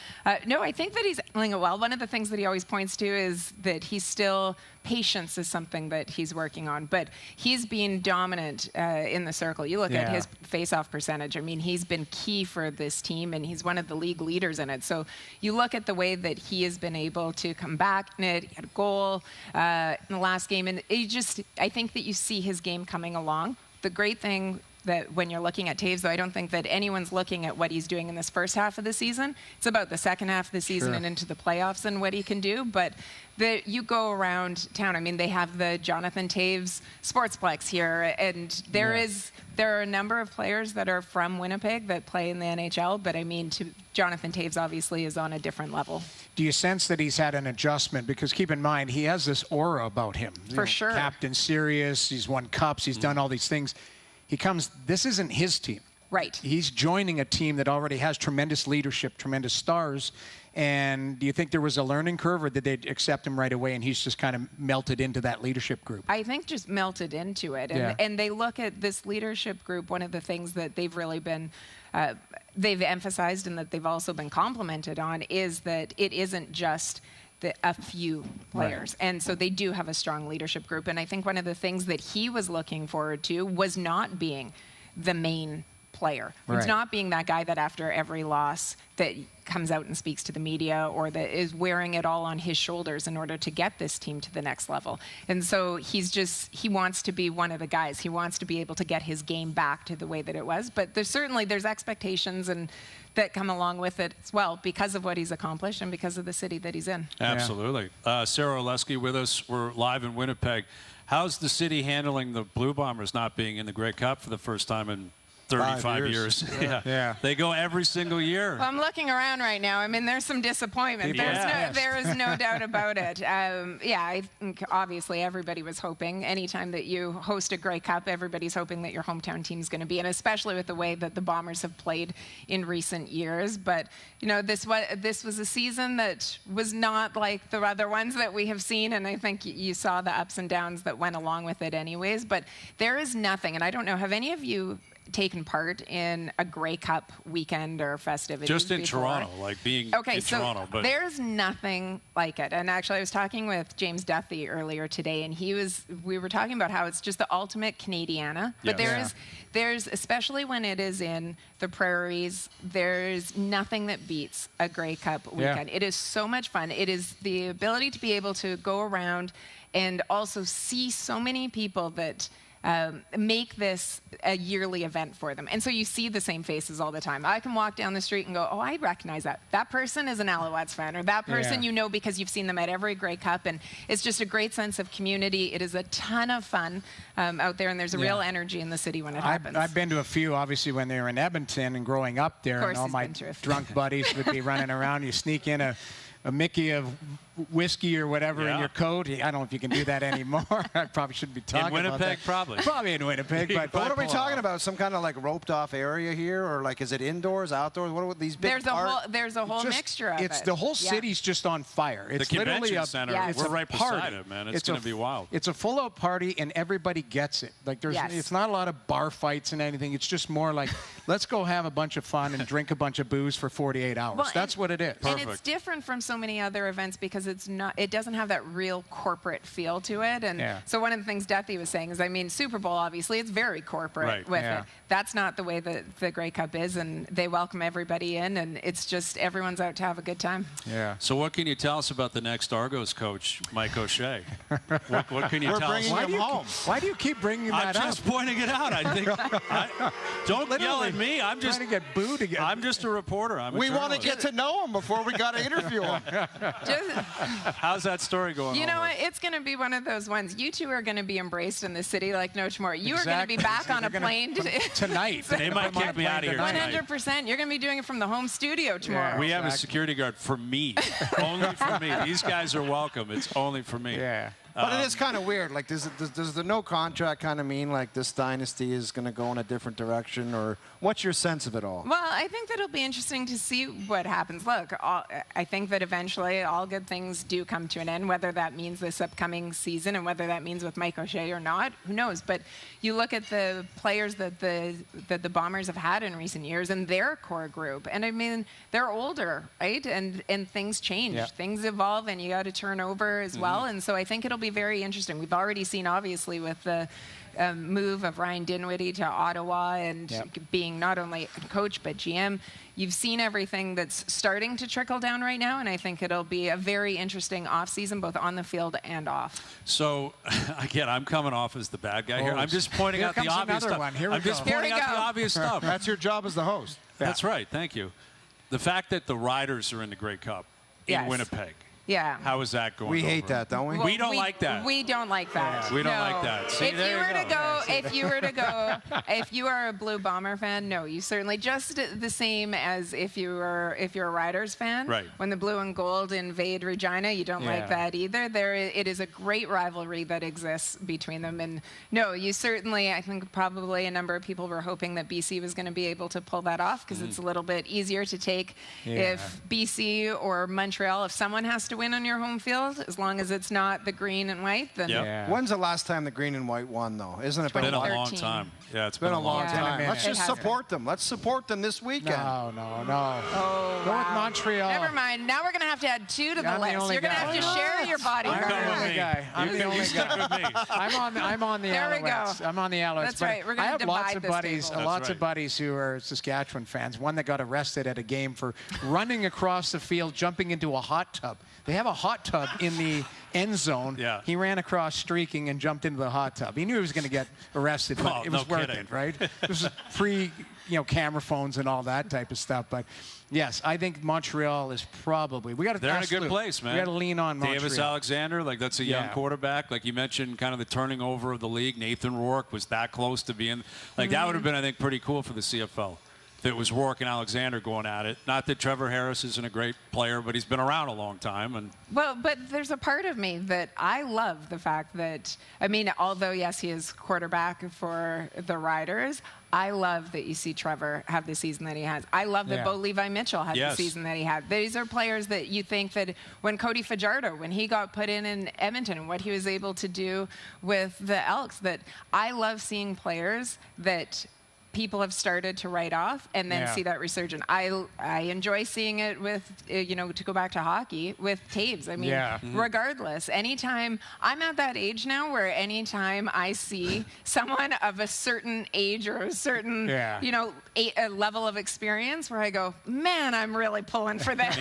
No, I think that he's doing it well. One of the things that he always points to is that he's still, patience is something that he's working on, but he's been dominant in the circle. You look at his face-off percentage. I mean, he's been key for this team, and he's one of the league leaders in it. So you look at the way that he has been able to come back in it. He had a goal in the last game, and I think that you see his game coming along. The great thing that when you're looking at Toews, though, I don't think that anyone's looking at what he's doing in this first half of the season. It's about the second half of the season and into the playoffs and what he can do. But you go around town. I mean, they have the Jonathan Toews Sportsplex here, and there are a number of players that are from Winnipeg that play in the NHL. But I mean, Jonathan Toews obviously is on a different level. Do you sense that he's had an adjustment? Because keep in mind, he has this aura about him. For sure. Captain serious. He's won cups. He's done all these things. This isn't his team. Right. He's joining a team that already has tremendous leadership, tremendous stars. And do you think there was a learning curve, or did they accept him right away and he's just kind of melted into that leadership group? I think just melted into it. And they look at this leadership group, one of the things that they've really been they've emphasized and that they've also been complimented on is that it isn't just a few players. And so they do have a strong leadership group. And I think one of the things that he was looking forward to was not being the main player. It's not being that guy that after every loss that comes out and speaks to the media, or that is wearing it all on his shoulders in order to get this team to the next level. And so he wants to be one of the guys. He wants to be able to get his game back to the way that it was. But there's expectations and that come along with it as well because of what he's accomplished and because of the city that he's in. Absolutely. Sara Orlesky with us. We're live in Winnipeg. How's the city handling the Blue Bombers not being in the Grey Cup for the first time in 35 years. They go every single year. Well, I'm looking around right now. I mean, there's some disappointment. There is no doubt about it. I think obviously everybody was hoping anytime that you host a Grey Cup, everybody's hoping that your hometown team's going to be in, especially with the way that the Bombers have played in recent years. But, this was a season that was not like the other ones that we have seen, and I think you saw the ups and downs that went along with it anyways. But there is nothing, and I don't know, have any of you taken part in a Grey Cup weekend or festivities just in before? Toronto, like being in Toronto. But there's nothing like it. And actually, I was talking with James Duthie earlier today, and we were talking about how it's just the ultimate Canadiana. But there's, especially when it is in the prairies, there's nothing that beats a Grey Cup weekend. It is so much fun. It is the ability to be able to go around and also see so many people that make this a yearly event for them. And so you see the same faces all the time. I can walk down the street and go, oh, I recognize that. That person is an Alouettes fan, or that person because you've seen them at every Grey Cup. And it's just a great sense of community. It is a ton of fun out there, and there's a real energy in the city when it happens. I've been to a few, obviously, when they were in Edmonton and growing up there. Of course, and all my drunk buddies would be running around. You sneak in a Mickey of whiskey or whatever in your coat. I don't know if you can do that anymore. I probably shouldn't be talking in about Winnipeg, that. probably In Winnipeg. But what are we talking about? Some kind of like roped off area here, or like is it indoors, outdoors? What are these big? There's a whole mixture of it. The whole city's just on fire. It's the literally convention center. It's We're a right party. beside it, man. It's going to be wild. It's a full-out party, and everybody gets it. Like it's not a lot of bar fights and anything. It's just more like let's go have a bunch of fun and drink a bunch of booze for 48 hours. Well, That's what it is. And it's different from so many other events because it doesn't have that real corporate feel to it. And so one of the things Deathy was saying is, I mean, Super Bowl, obviously, it's very corporate with it. That's not the way that the Grey Cup is, and they welcome everybody in, and it's just everyone's out to have a good time. Yeah. So what can you tell us about the next Argos coach, Mike O'Shea? what can you tell us? We're bringing him home. Why do you keep bringing that up? I'm just pointing it out. I think. Don't yell at me. I'm just trying to get booed again. I'm just a reporter. We want to get to know him before we got to interview him. How's that story going? You know what? It's going to be one of those ones. You two are going to be embraced in the city like no tomorrow. You are going to be back on a plane tonight. They might kick me out of here tonight. 100%. You're going to be doing it from the home studio tomorrow. Yeah, we have a security guard for me. Only for me. These guys are welcome. It's only for me. Yeah. But it is kind of weird. Like, does the no contract kind of mean like this dynasty is going to go in a different direction, or what's your sense of it all? Well, I think that it'll be interesting to see what happens. Look, I think that eventually all good things do come to an end, whether that means this upcoming season and whether that means with Mike O'Shea or not, who knows? But you look at the players that the Bombers have had in recent years and their core group, and I mean, they're older, right? And things change. Yeah. Things evolve, and you got to turn over as well. And so I think it'll be very interesting. We've already seen, obviously, with the move of Ryan Dinwiddie to Ottawa and being not only coach but GM, you've seen everything that's starting to trickle down right now, and I think it'll be a very interesting offseason, both on the field and off. So, again, I'm coming off as the bad guy here. I'm just pointing out the obvious stuff. I'm just pointing out the obvious stuff. That's your job as the host. That's right. Thank you. The fact that the Riders are in the Grey Cup in Winnipeg. Yeah. How is that going? We hate that, don't we? Well, we don't like that. We don't like that. We don't like that. See, if you are a Blue Bomber fan, no, you certainly just the same as if you're a Riders fan. Right. When the blue and gold invade Regina, you don't like that either. It is a great rivalry that exists between them, and no, you certainly. I think probably a number of people were hoping that BC was going to be able to pull that off because it's a little bit easier to take if BC or Montreal, if someone has to win on your home field, as long as it's not the green and white. Then When's the last time the green and white won, though? Isn't it been a long time? Yeah, it's been a long time. Let's just support them. Let's support them this weekend. No. Oh, Go with Montreal. Never mind. Now we're going to have to add 2 to the list. You're going to have to share your body. I'm the only guy. I'm the only guy. I'm on the There we Alouettes. go. I'm on the Alouettes. That's right. We're going to divide this table. Lots of buddies who are Saskatchewan fans. One that got arrested at a game for running across the field, jumping into a hot tub. They have a hot tub in the end zone. Yeah. He ran across streaking and jumped into the hot tub. He knew he was going to get arrested, but it was worth it, right? This is camera phones and all that type of stuff. But yes, I think Montreal is probably. They're in a good place, man. We got to lean on Montreal. Davis Alexander, that's a young quarterback. Like you mentioned, kind of the turning over of the league. Nathan Rourke was that close to being. That would have been, I think, pretty cool for the CFL. If it was Rourke and Alexander going at it. Not that Trevor Harris isn't a great player, but he's been around a long time. Well, but there's a part of me that I love the fact that, I mean, although, yes, he is quarterback for the Riders, I love that you see Trevor have the season that he has. I love that Bo Levi Mitchell had the season that he had. These are players that you think that when Cody Fajardo, when he got put in Edmonton, what he was able to do with the Elks, that I love seeing players that people have started to write off and then see that resurgence. I enjoy seeing it with, to go back to hockey, with Taves. I mean, regardless, anytime, I'm at that age now where anytime I see someone of a certain age or a certain, a level of experience where I go, man, I'm really pulling for that.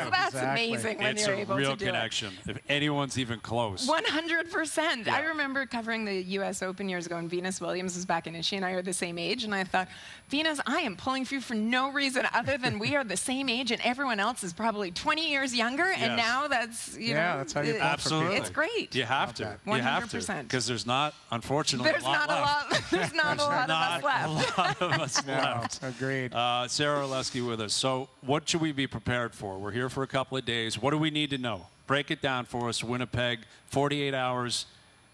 That's amazing when you're able to do it. It's a real connection, if anyone's even close. 100%. I remember covering the U.S. Open years ago, and Venus Williams was back in it. She and I are the same age, and I thought, Venus, I am pulling for you for no reason other than we are the same age and everyone else is probably 20 years younger, and now that's, that's how you pull absolutely. It's great. You have to. 100%. You have to. Because there's not, unfortunately, there's not a lot. There's not a lot of us left. A lot of us left. Agreed. Sara Orlesky with us. So what should we be prepared for? We're here for a couple of days. What do we need to know? Break it down for us. Winnipeg, 48 hours,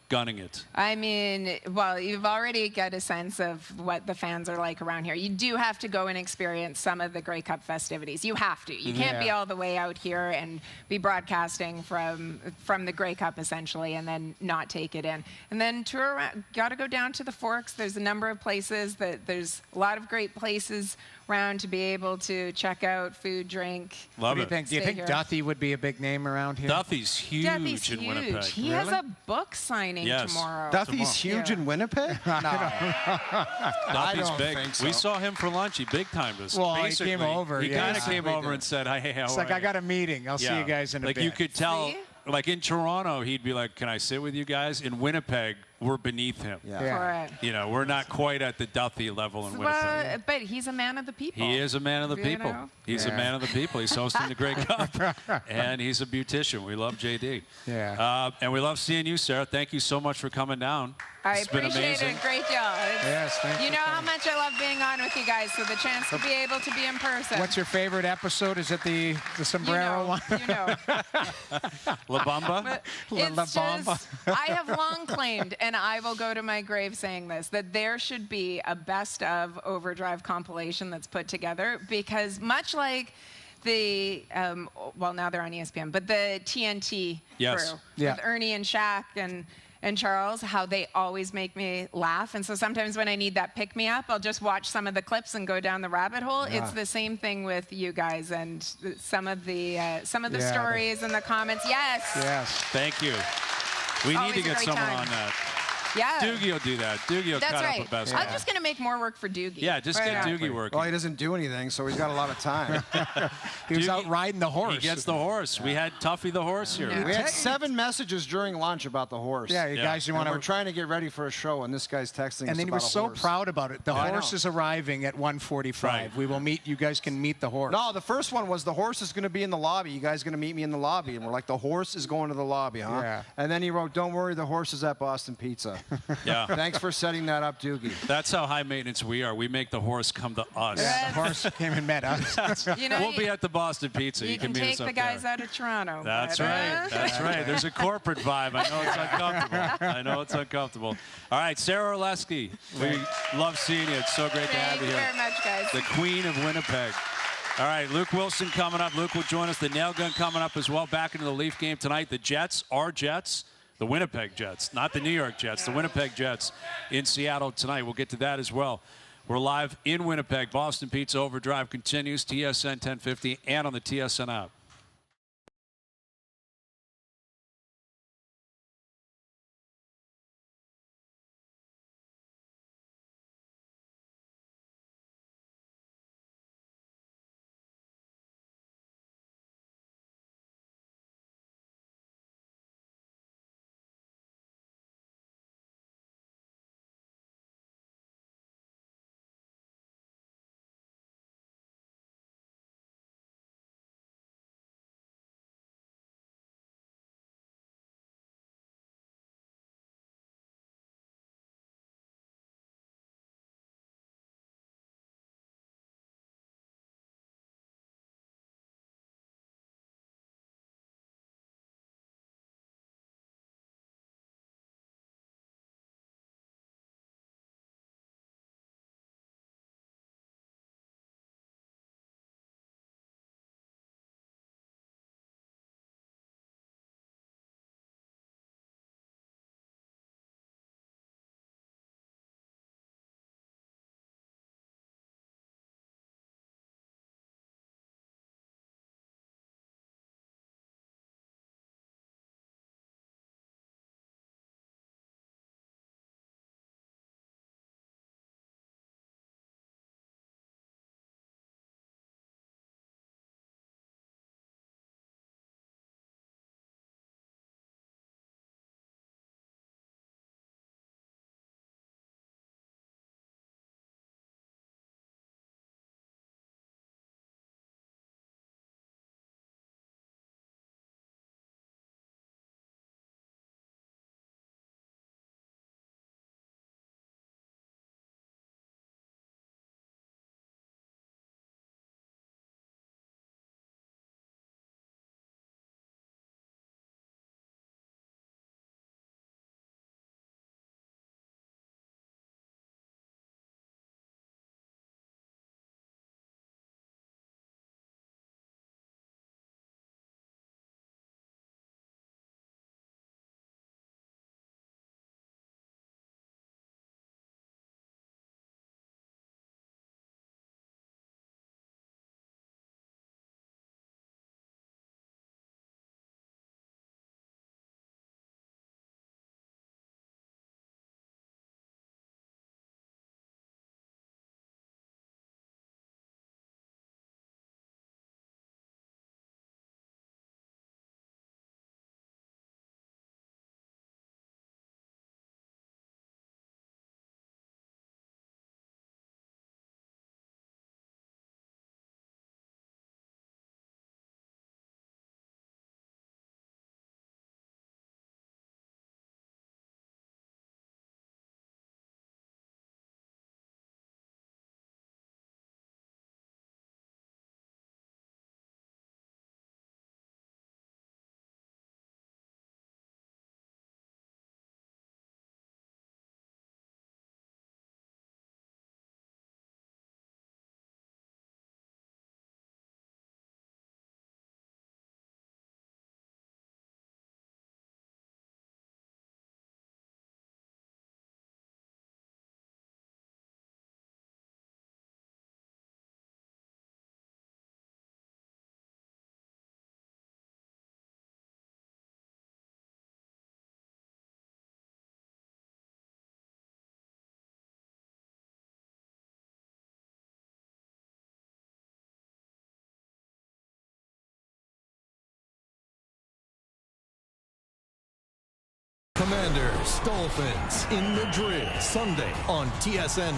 gunning it. I mean, well, you've already got a sense of what the fans are like around here. You do have to go and experience some of the Grey Cup festivities. You have to. You can't be all the way out here and be broadcasting from the Grey Cup, essentially, and then not take it in. And then tour around. Got to go down to the Forks. There's a number of places. There's a lot of great places around to be able to check out food, drink. Love What it. do you think? Do you think here. Duthie would be a big name around here? Duthie's huge Duthie's in huge. Winnipeg. He has a book signing Yes. tomorrow. Duffy's huge in Winnipeg? No. Duthie's don't big. think so. We saw him for lunch. He big timed us. Well, he Basically, came over, He yeah. kind of came Basically over did. and said, "Hey, how It's are like, you?" I got a meeting. I'll see you guys in a like bit. you could tell, See? like in Toronto, he'd be like, "Can I sit with you guys?" In Winnipeg, we're beneath him. Yeah. For it. You know, we're not quite at the Duthie level in Winnipeg. Well, but he's a man of the people. He is a man of the You people. know? He's a man of the people. He's hosting the Grey Cup, and he's a beautician. We love JD. Yeah. And we love seeing you, Sarah. Thank you so much for coming down. I It's been appreciate amazing. it. Great job. Yes, thank You you know for how coming. much I love being on with you guys, so the chance to be able to be in person. What's your favorite episode? Is it the sombrero one? You know. La Bamba. But La it's Bamba. just, I have long claimed, and I will go to my grave saying this, that there should be a best of OverDrive compilation that's put together, because much like the, well, now they're on ESPN, but the TNT Yes. crew Yeah. with Ernie and Shaq and Charles, how they always make me laugh. And so sometimes when I need that pick-me-up, I'll just watch some of the clips and go down the rabbit hole. It's the same thing with you guys and some of the stories and the comments. Yes. Yes. Thank you. We need Always to a get great someone time. on that. Yeah. Doogie will do that. Doogie will That's cut right. up a best. I'm just going to make more work for Doogie. Yeah, just get Right on. Doogie working. Well, he doesn't do anything, so he's got a lot of time. He was Doogie- out riding the horse. He gets the horse. We had Tuffy the horse here. Yeah. We had 7 messages during lunch about the horse. Yeah, you guys, you And want we're to. trying to get ready for a show, and this guy's texting us And then he about was a so horse. proud about it. The I horse know. is arriving at 1:45. Right. We will meet. You guys can meet the horse. No, the first one was the horse is going to be in the lobby. You guys going to meet me in the lobby? And we're like, the horse is going to the lobby, huh? Yeah. And then he wrote, don't worry, the horse is at Boston Pizza. Yeah. Thanks for setting that up, Doogie. That's how high maintenance we are. We make the horse come to us. Yeah, the horse came and met us. You know, We'll be at the Boston Pizza. you can meet take us up the guys there. out of Toronto. That's but, right. That's right. There's a corporate vibe. I know it's uncomfortable. I know it's uncomfortable. All right, Sara Orlesky. We love seeing you. It's so great to have Thank you you here. very much, guys. The Queen of Winnipeg. All right, Luke Wilson coming up. Luke will join us. The Nail Gun coming up as well. Back into the Leaf game tonight. The Jets, our Jets, the Winnipeg Jets, not the New York Jets, the Winnipeg Jets in Seattle tonight. We'll get to that as well. We're live in Winnipeg. Boston Pizza OverDrive continues, TSN 1050 and on the TSN app. Islanders, Dolphins in Madrid, Sunday on TSN+.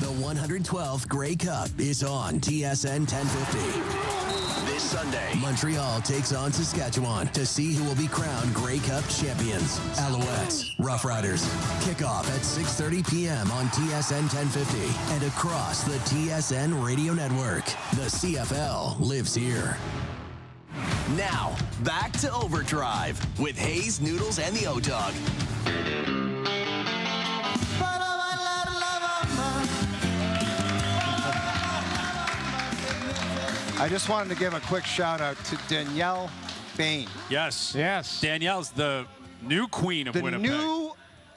The 112th Grey Cup is on TSN 1050. This Sunday, Montreal takes on Saskatchewan to see who will be crowned Grey Cup champions. Alouettes, Rough Riders. Kickoff at 6:30 p.m. on TSN 1050 and across the TSN radio network. The CFL lives here. Now, back to Overdrive with Hayes, Noodles, and the O-Dog. I just wanted to give a quick shout out to Danielle Bain. Yes. Yes. Danielle's the new queen of Winnipeg. The new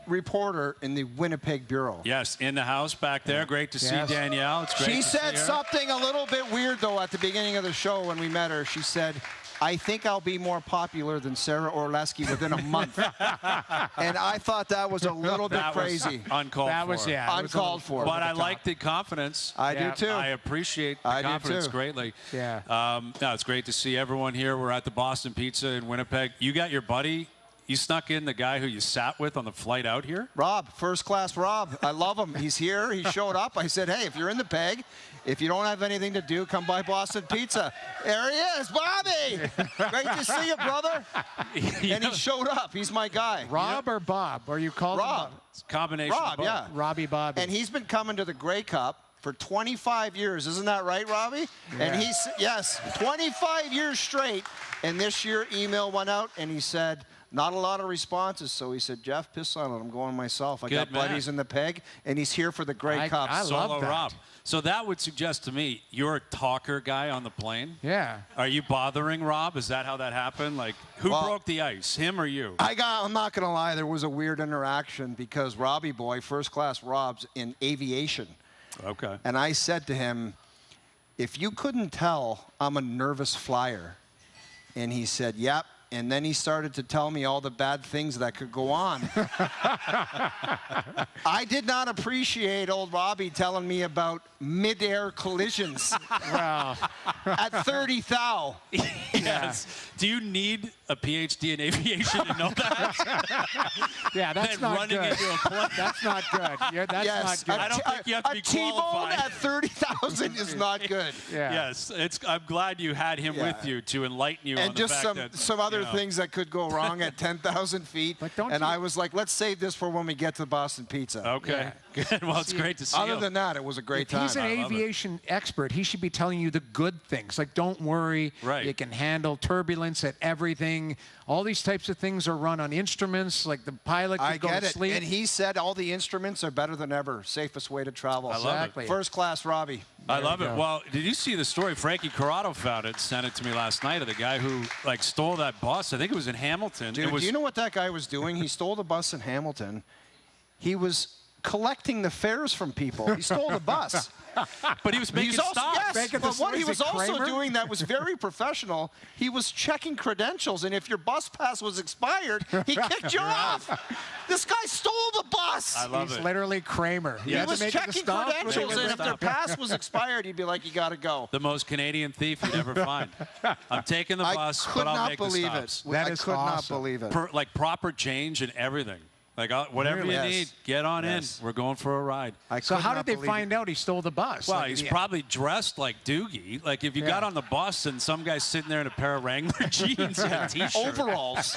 reporter in the Winnipeg Bureau. Yes, in the house back there. Great to see Danielle. It's great She to said see her. something a little bit weird, though, at the beginning of the show when we met her. She said, I think I'll be more popular than Sara Orlesky within a month. And I thought that was a little bit crazy. Uncalled That for. was, yeah. Uncalled for. But I like the confidence. I do, too. I appreciate the I do, confidence too. greatly. Yeah. No, it's great to see everyone here. We're at the Boston Pizza in Winnipeg. You got your buddy. You snuck in the guy who you sat with on the flight out here? Rob, first class Rob. I love him. He's here. He showed up. I said, hey, if you're in the Peg, if you don't have anything to do, come by Boston Pizza. There he is, Bobby. Great to see you, brother. And he showed up. He's my guy. Rob or Bob? Or you called Rob. him Bob? It's a combination of Rob, both. yeah. Robbie Bobby. And he's been coming to the Grey Cup for 25 years. Isn't that right, Robbie? Yeah. And he's, yes, 25 years straight. And this year, email went out, and he said, not a lot of responses. So he said, Jeff, piss on it. I'm going myself. I got buddies in the Peg, and he's here for the Grey Cup. I love Solo that. Rob. So that would suggest to me you're a talker guy on the plane. Yeah. Are you bothering Rob? Is that how that happened? Like, who broke the ice, him or you? I'm not going to lie. There was a weird interaction because Robbie boy, first class Rob's in aviation. Okay. And I said to him, if you couldn't tell, I'm a nervous flyer. And he said, yep. And then he started to tell me all the bad things that could go on. I did not appreciate old Robbie telling me about mid-air collisions at 30 thou. Yes. Do you need a PhD in aviation to know that? Yeah, that's Then not running good. into a plane. That's not good. Yeah, that's Yes, not good. I don't think you have to be a T-bone qualified. at 30,000 is not good. Yeah. Yes, I'm glad you had him with you to enlighten you on And the just fact that, some other you know, things that could go wrong at 10,000 feet. But don't and you- I was like, let's save this for when we get to Boston Pizza. Okay, good. Well, it's great to see Other you. than that, it was a great If time. he's an aviation expert, he should be telling you the good things. Like, don't worry. Right. You can handle turbulence at everything. All these types of things are run on instruments. Like, the pilot I could go get to it. sleep. And he said all the instruments are better than ever. Safest way to travel. I love it. Exactly. First class Robbie. I love you it. go. Well, did you see the story? Frankie Corrado found it, sent it to me last night, of the guy who like stole that bus. I think it was in Hamilton. Dude, it was, do you know what that guy was doing? He stole the bus in Hamilton. He was collecting the fares from people. He stole the bus. but he was making He's also, stops. yes, Making but the- what he is was it also Kramer? doing that was very professional, he was checking credentials, and if your bus pass was expired, he kicked you off. This guy stole the bus. I love He's it. literally Kramer. Yeah. He had to was make it to checking stop. credentials, and if their Stop. pass was expired, he'd be like, you got to go. The most Canadian thief you'd ever find. I'm taking the I bus, could but I'll not make believe the it. stops. That I is could not awesome. believe it. Like proper change and everything. Like whatever Really? you Yes. need, get on Yes. in. We're going for a ride. So how did they find out he stole the bus? Well, Like, he's yeah. probably dressed like Doogie. Like if you got on the bus and some guy's sitting there in a pair of Wrangler jeans and a T-shirt. Overalls.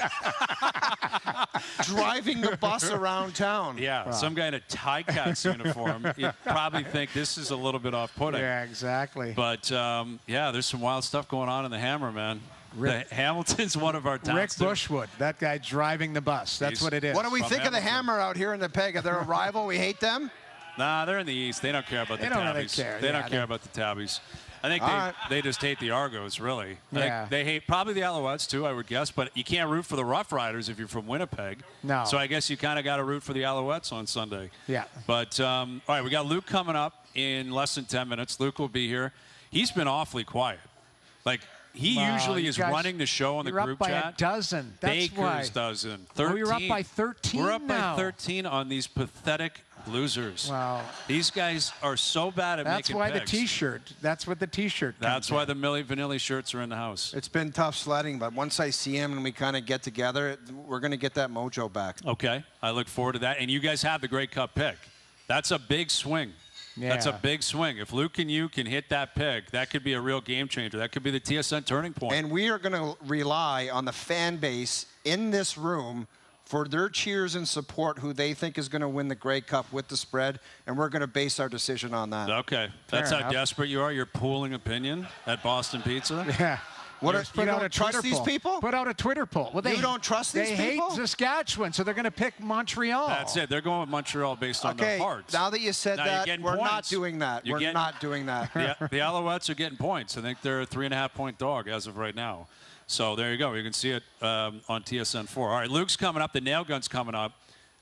Driving the bus around town. Yeah, some guy in a Ticats uniform. You'd probably think this is a little bit off-putting. Yeah, exactly. But, yeah, there's some wild stuff going on in the Hammer, man. The Hamilton's one of our towns. Rick Bushwood, that guy driving the bus. That's He's- what it is. What do we From think of the Hamilton. Hammer out here in the Peg? Are they a rival? We hate them? Nah, they're in the East. They don't care about the They don't really Tabbies. care, They yeah, don't care about the Tabbies. I think All right. they just hate the Argos, really. I think Yeah. they hate probably the Alouettes, too, I would guess. But you can't root for the Rough Riders if you're from Winnipeg. No. So I guess you kind of got to root for the Alouettes on Sunday. Yeah. But, all right, we got Luke coming up in less than 10 minutes. Luke will be here. He's been awfully quiet. Like, he Well, usually you is guys- running the show on the you're group up by chat. a dozen. That's Baker's why. dozen. 13. Oh, you're up by 13 We're up now. by 13 on these pathetic Losers. Wow. These guys are so bad at That's making why picks. the T-shirt. That's what the T-shirt. That's why the Milli Vanilli shirts are in the house. It's been tough sledding, but once I see him and we kind of get together, we're going to get that mojo back. Okay. I look forward to that. And you guys have the Grey Cup pick. That's a big swing. Yeah. That's a big swing. If Luke and you can hit that pick, that could be a real game changer. That could be the TSN turning point. And we are going to rely on the fan base in this room for their cheers and support who they think is going to win the Grey Cup with the spread, and we're going to base our decision on that. Okay. That's Fair how enough. desperate you are. You're pooling opinion at Boston Pizza? Yeah. What Just you don't trust these poll. people? Put out a Twitter poll. Well, You don't trust these people? They hate Saskatchewan, so they're going to pick Montreal. That's it. They're going with Montreal based on their hearts. Now that you said Now you're that, getting we're not points. doing that. You're We're getting- not doing that. The Alouettes are getting points. I think they're a 3.5-point dog as of right now. So there you go. You can see it on TSN 4. All right, Luke's coming up. The Nail Gun's coming up.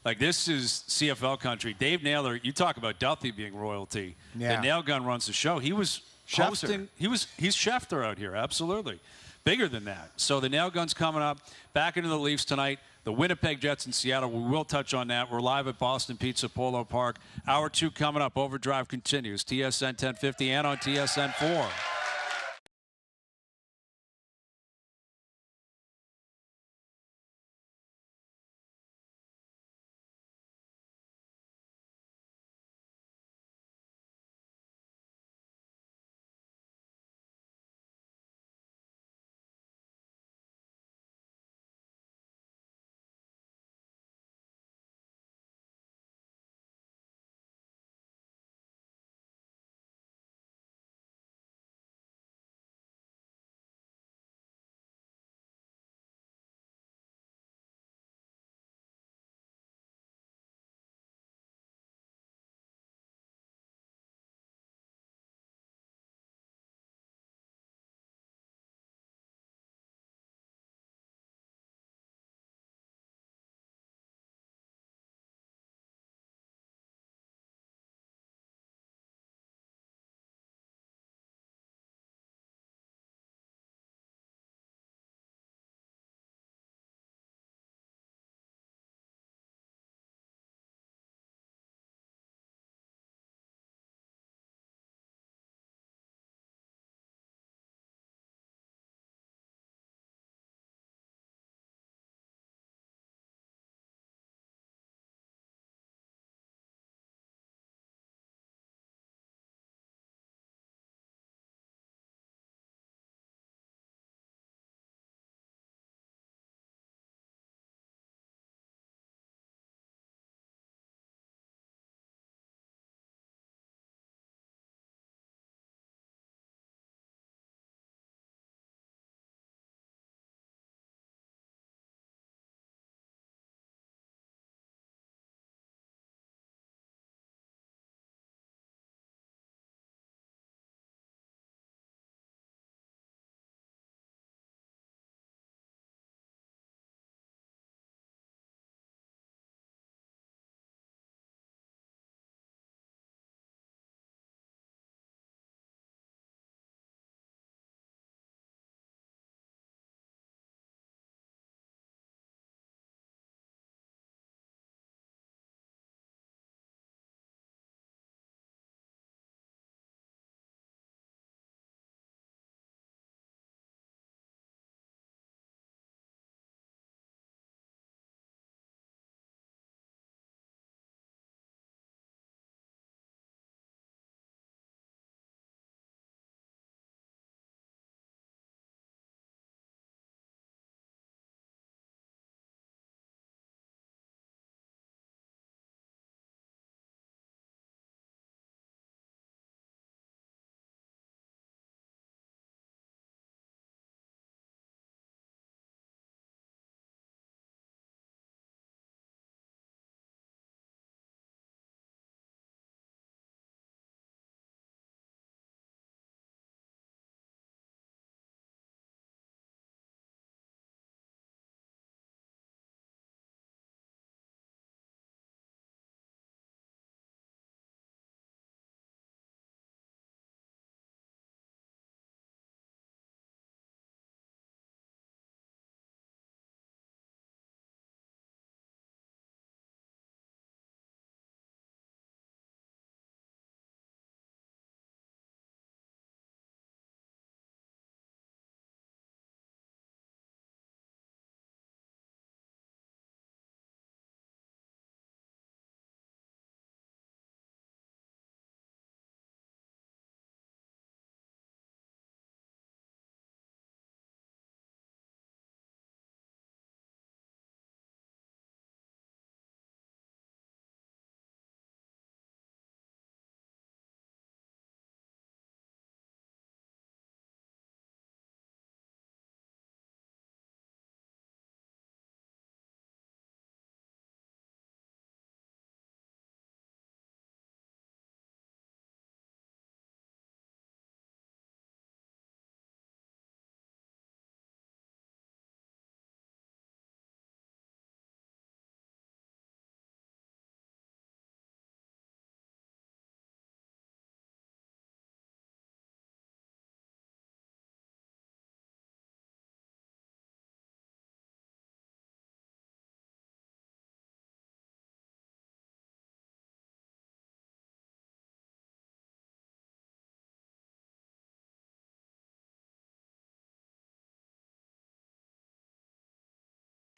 Like, this is CFL country. Dave Naylor, you talk about Duthie being royalty. Yeah. The Nail Gun runs the show. He was hosting. He's Schefter out here, absolutely. Bigger than that. So the Nail Gun's coming up. Back into the Leafs tonight. The Winnipeg Jets in Seattle. We will touch on that. We're live at Boston Pizza Polo Park. Hour 2 coming up. Overdrive continues. TSN 1050 and on TSN 4.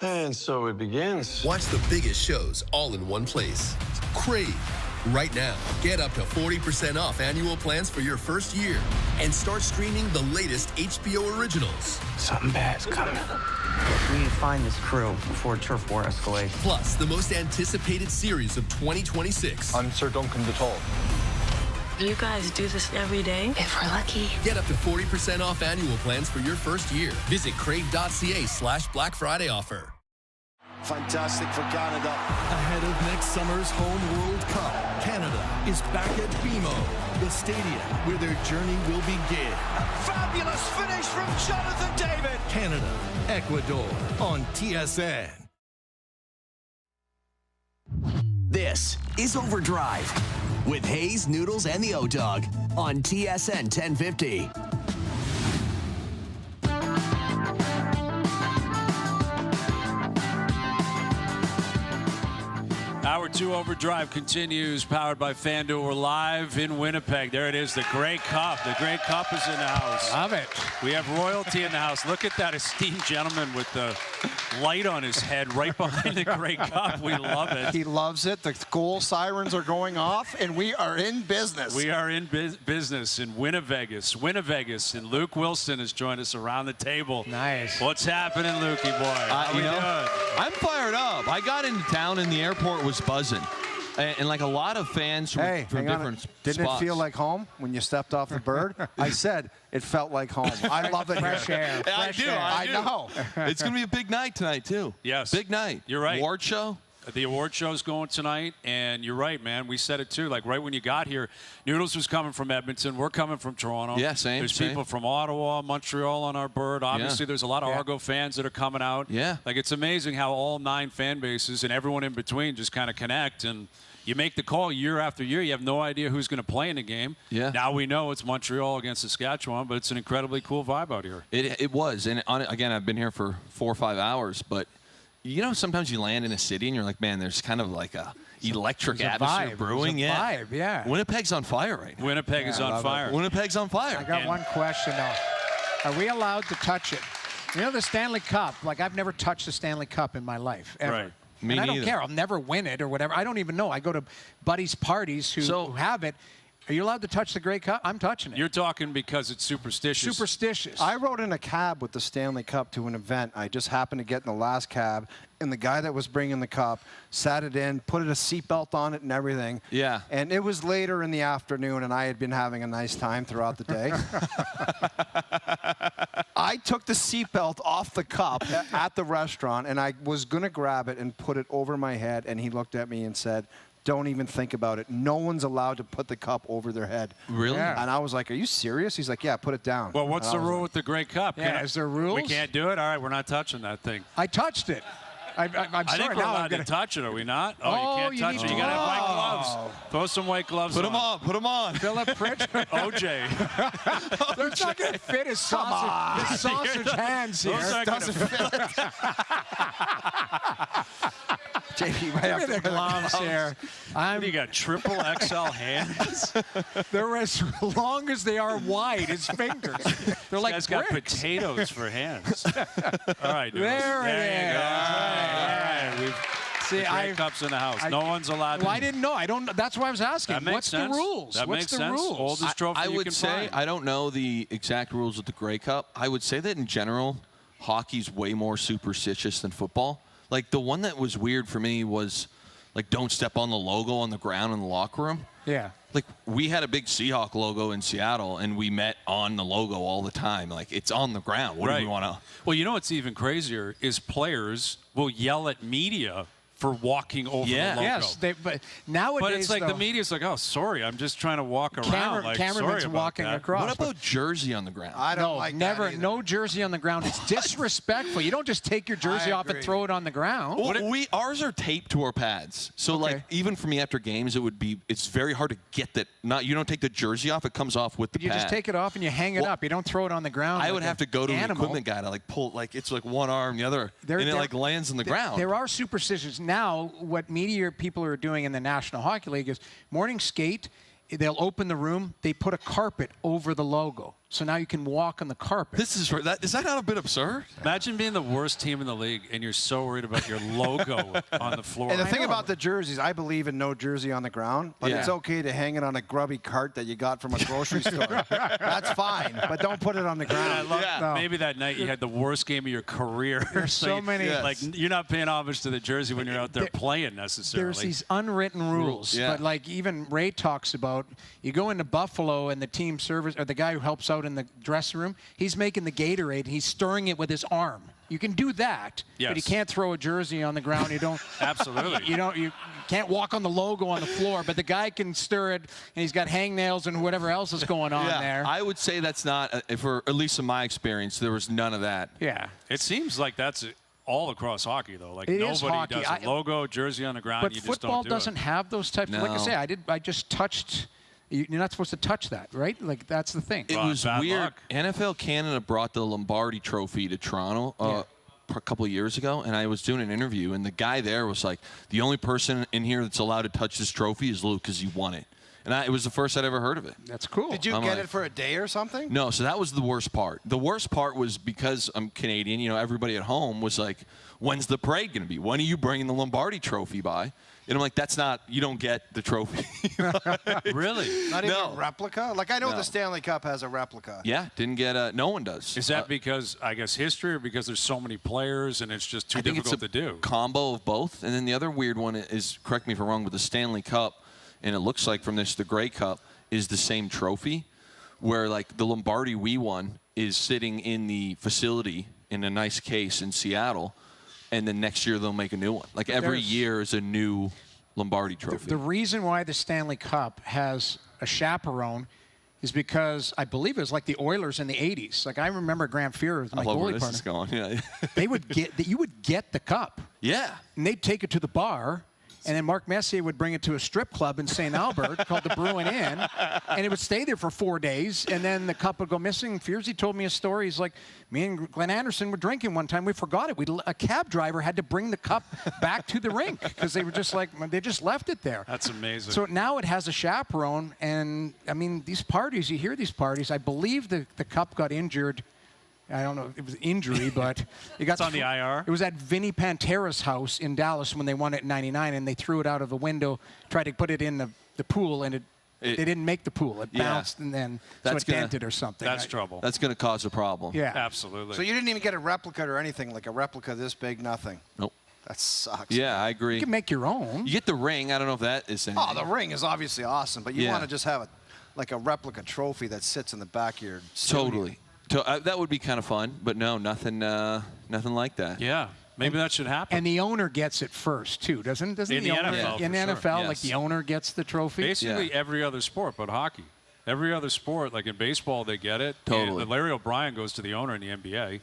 And so it begins. Watch the biggest shows all in one place. Crave. Right now, get up to 40% off annual plans for your first year and start streaming the latest HBO originals. Something bad's coming. We need to find this crew before turf war escalates. Plus, the most anticipated series of 2026. I'm Sir Duncan Dutal. You guys do this every day? If we're lucky. Get up to 40% off annual plans for your first year. Visit crave.ca/Black Friday offer. Fantastic for Canada. Ahead of next summer's home World Cup, Canada is back at BMO, the stadium where their journey will begin. A fabulous finish from Jonathan David. Canada, Ecuador on TSN. This is OverDrive with Hayes, Noodles, and the O-Dog on TSN 1050. Hour 2 OverDrive continues, powered by FanDuel. We're live in Winnipeg. There it is, the Grey Cup. The Grey Cup is in the house. Love it. We have royalty in the house. Look at that esteemed gentleman with the light on his head right behind the Grey Cup. We love it. He loves it. The goal sirens are going off, and we are in business. We are in business in Winnivegas, and Luke Wilson has joined us around the table. Nice. What's happening, Lukey boy? How we doing? I'm fired up. I got into town, and the airport was buzzing. And like a lot of fans from different spots. Didn't it feel like home when you stepped off the bird? I said it felt like home. I love it. Fresh air. I do. I know. It's going to be a big night tonight, too. Yes. Big night. You're right. Award show. The award show's going tonight, and you're right, man. We said it, too. Like, right when you got here, Noodles was coming from Edmonton. We're coming from Toronto. Yeah, same. There's people from Ottawa, Montreal on our bird. Obviously, there's a lot of Argo fans that are coming out. Yeah. Like, it's amazing how all 9 fan bases and everyone in between just kind of connect, and you make the call year after year. You have no idea who's going to play in the game. Yeah. Now we know it's Montreal against Saskatchewan, but it's an incredibly cool vibe out here. It was. And again, I've been here for 4 or 5 hours, but you know, sometimes you land in a city and you're like, man, there's kind of like a electric atmosphere brewing. There's a vibe, yeah. Winnipeg's on fire right now. Winnipeg is on fire. Winnipeg's on fire. I got one question, though. Are we allowed to touch it? You know, the Stanley Cup, like I've never touched the Stanley Cup in my life, ever. Right. Me and I don't neither. care. I'll never win it or whatever. I don't even know. I go to buddies' parties who have it. Are you allowed to touch the Grey Cup? I'm touching it. You're talking because it's superstitious. Superstitious. I rode in a cab with the Stanley Cup to an event. I just happened to get in the last cab, and the guy that was bringing the cup sat it in, put a seatbelt on it and everything. Yeah. And it was later in the afternoon, and I had been having a nice time throughout the day. I took the seatbelt off the cup at the restaurant, and I was going to grab it and put it over my head, and he looked at me and said, "Don't even think about it. No one's allowed to put the cup over their head." Really? Yeah. And I was like, "Are you serious?" He's like, "Yeah, put it down." Well, what's And the I was rule like, with the Grey Cup? Yeah, is there rules? We can't do it? All right, we're not touching that thing. I touched it. I'm I sorry. think we're Now allowed I'm gonna to touch it, are we not? Oh, you can't touch it. You got to have white gloves. Throw some white gloves Put on. them on. Put them on. Philip Pritchard. OJ. They're not going to fit his sausage hands here. Those aren't gonna fit. JP, right Give me after the gloves here. What do you got, triple XL hands? They're as long as they are wide, his fingers. They're like This guy's got bricks. potatoes for hands. All right, dude. There it you is. go. All right. See, Grey Cup's in the house. No one's allowed to. Well, I didn't know. I don't. That's why I was asking. That makes What's sense. the rules? That What's makes the sense. rules? Oldest trophy I you would can say, find. I don't know the exact rules with the Grey Cup. I would say that in general, hockey's way more superstitious than football. Like, the one that was weird for me was, like, don't step on the logo on the ground in the locker room. Yeah. Like, we had a big Seahawk logo in Seattle, and we met on the logo all the time. Like, it's on the ground. What do we want to? Well, you know what's even crazier is players will yell at media for walking over the logo. Yes, but nowadays, but it's like the media's like, oh, sorry, I'm just trying to walk around. Like, cameraman's sorry about walking that. across. What about jersey on the ground? I don't like never. that either. No jersey on the ground. It's disrespectful. You don't just take your jersey off and throw it on the ground. Well, ours are taped to our pads. So, like, even for me after games, it's very hard to get that. You don't take the jersey off. It comes off with the pad. You just take it off and you hang it up. You don't throw it on the ground. I would have to go to an equipment guy to, like, pull, like, it's like one arm, the other, and it, like, lands on the ground. There are superstitions. Now, what media people are doing in the National Hockey League is morning skate they'll open the room. They put a carpet over the logo. So now you can walk on the carpet. Is that not a bit absurd? Imagine being the worst team in the league and you're so worried about your logo on the floor. And the thing about the jerseys, I believe in no jersey on the ground, but it's okay to hang it on a grubby cart that you got from a grocery store. That's fine, but don't put it on the ground. Maybe that night you had the worst game of your career. There's so many. Like, you're not paying homage to the jersey when you're out there playing necessarily. There's these unwritten rules. But like even Ray talks about, you go into Buffalo and the team service, or the guy who helps out in the dressing room, he's making the Gatorade and he's stirring it with his arm. You can do that, but you can't throw a jersey on the ground. You don't. Absolutely. You can't walk on the logo on the floor, but the guy can stir it, and he's got hangnails and whatever else is going on there. I would say that's not, for at least in my experience, there was none of that. Yeah. It seems like that's all across hockey, though. Like, it nobody does a logo, jersey on the ground. But you just football don't do doesn't it. have those types. No. Like I say, I just touched. You're not supposed to touch that, right? Like, that's the thing. It was weird. Luck. NFL Canada brought the Lombardi Trophy to Toronto a couple of years ago, and I was doing an interview, and the guy there was like, the only person in here that's allowed to touch this trophy is Luke because he won it. And it was the first I'd ever heard of it. That's cool. Did you get it for a day or something? No, so that was the worst part. The worst part was because I'm Canadian, everybody at home was like, when's the parade going to be? When are you bringing the Lombardi Trophy by? And I'm like, that's not, you don't get the trophy. Really? Not even a replica? Like, I know the Stanley Cup has a replica. Yeah, didn't get no one does. Is that because, I guess, history, or because there's so many players and it's just too difficult to do? Combo of both. And then the other weird one is, correct me if I'm wrong, but the Stanley Cup, and it looks like from this, the Grey Cup, is the same trophy, where like the Lombardi we won is sitting in the facility in a nice case in Seattle, and then next year they'll make a new one. Like every year is a new Lombardi trophy. The reason why the Stanley Cup has a chaperone is because I believe it was like the Oilers in the 80s. Like, I remember Grant Fuhrer, my goalie partner. Is going. Yeah. You would get the cup. Yeah. And they'd take it to the bar. And then Mark Messier would bring it to a strip club in St. Albert called the Bruin Inn, and it would stay there for 4 days, and then the cup would go missing. Fierzy told me a story. He's like, me and Glenn Anderson were drinking one time. We forgot it. A cab driver had to bring the cup back to the rink because they were just like, they just left it there. That's amazing. So now it has a chaperone, and, I mean, these parties, you hear these parties. I believe the cup got injured. I don't know if it was injury, but it got on the IR. It was at Vinny Pantera's house in Dallas when they won it in '99, and they threw it out of the window, tried to put it in the pool, and they didn't make the pool. It bounced, and then so it dented or something. That's trouble. That's going to cause a problem. Yeah, absolutely. So you didn't even get a replica or anything, like a replica this big, nothing? Nope. That sucks. Yeah, I agree. You can make your own. You get the ring. I don't know if that is anything. Oh, the ring is obviously awesome, but you want to just have like a replica trophy that sits in the back of your studio. Totally. That would be kind of fun, but no, nothing like that. Yeah, maybe that should happen. And the owner gets it first too, doesn't in the owner? NFL, in the NFL, like the owner gets the trophy. Basically, every other sport but hockey. Every other sport, like in baseball, they get it. Totally. And Larry O'Brien goes to the owner in the NBA.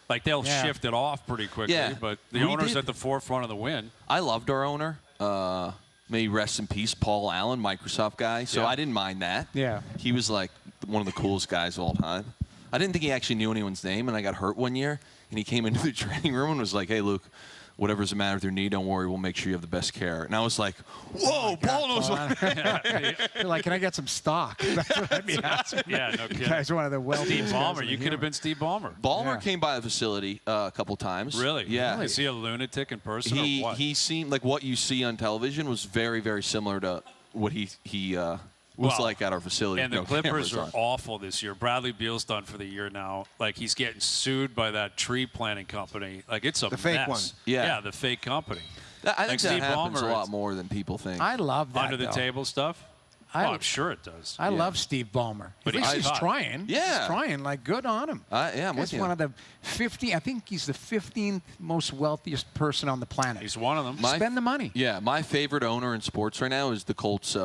Like, they'll shift it off pretty quickly, but the owner's at the forefront of the win. I loved our owner. May he rest in peace, Paul Allen, Microsoft guy. So I didn't mind that. Yeah. He was like one of the coolest guys of all time. I didn't think he actually knew anyone's name, and I got hurt one year, and he came into the training room and was like, hey, Luke, whatever's the matter with your knee, don't worry, we'll make sure you have the best care. And I was like, whoa, Paul knows what. You're like, can I get some stock? That's what I'd be asking. Yeah, no kidding. You guys are one of the wealthiest Steve Ballmer. guys You could have been Steve Ballmer. Ballmer came by the facility a couple times. Really? Yeah. Is he a lunatic in person or what? He seemed like what you see on television was very, very similar to what he was like at our facility. And the Clippers are awful this year. Bradley Beal's done for the year now. Like, he's getting sued by that tree planting company. Like, it's a the fake mess. one. Yeah, the fake company. I think Steve that happens Ballmer, a lot more than people think. I love that. Under the table stuff? I'm sure it does. I love Steve Ballmer. But At least he's trying. Yeah. He's trying. Like, good on him. Yeah, I'm with He's you. one of the 50. I think he's the 15th most wealthiest person on the planet. He's one of them. Spend the money. Yeah, my favorite owner in sports right now is the Colts.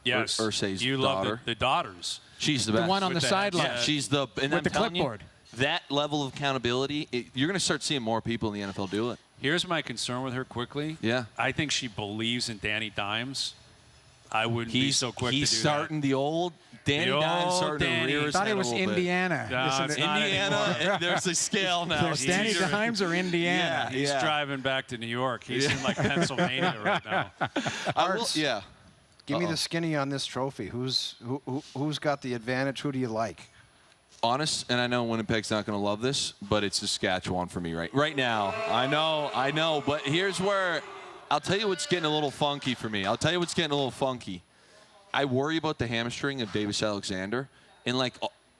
Yes. Ursay's you daughter. love the daughters. She's the best. The one on the sideline. Yeah, she's the and with I'm the telling you, clipboard. that level of accountability, you're going to start seeing more people in the NFL do it. Here's my concern with her quickly. Yeah. I think she believes in Danny Dimes. I wouldn't be so quick to do He's starting the old Danny The Dimes old starting Danny. to rear his I thought head it was a little bit. Indiana. No, Isn't it's it? not Indiana, anymore. there's a scale now. There's Danny Dimes or Indiana. He's driving back to New York. He's in, like, Pennsylvania right now. Yeah. Give me the skinny on this trophy. Who's got the advantage? Who do you like? Honest, and I know Winnipeg's not going to love this, but it's Saskatchewan for me right now. I know, but here's where I'll tell you what's getting a little funky for me. I worry about the hamstring of Davis Alexander, and like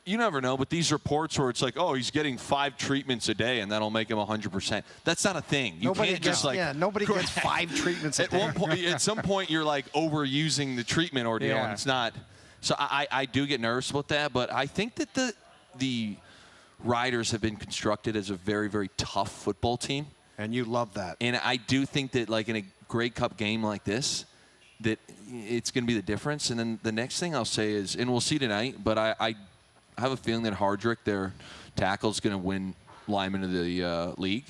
you never know, but these reports where it's like, oh, he's getting 5 treatments a day and that'll make him 100%. That's not a thing. Nobody gets 5 treatments a day. At some point, you're like overusing the treatment ordeal, and it's not. So I do get nervous about that, but I think that the Riders have been constructed as a very, very tough football team. And you love that. And I do think that, like, in a Grey Cup game like this, that it's going to be the difference. And then the next thing I'll say is, and we'll see tonight, but I have a feeling that Hardrick, their tackle, is going to win lineman of the league.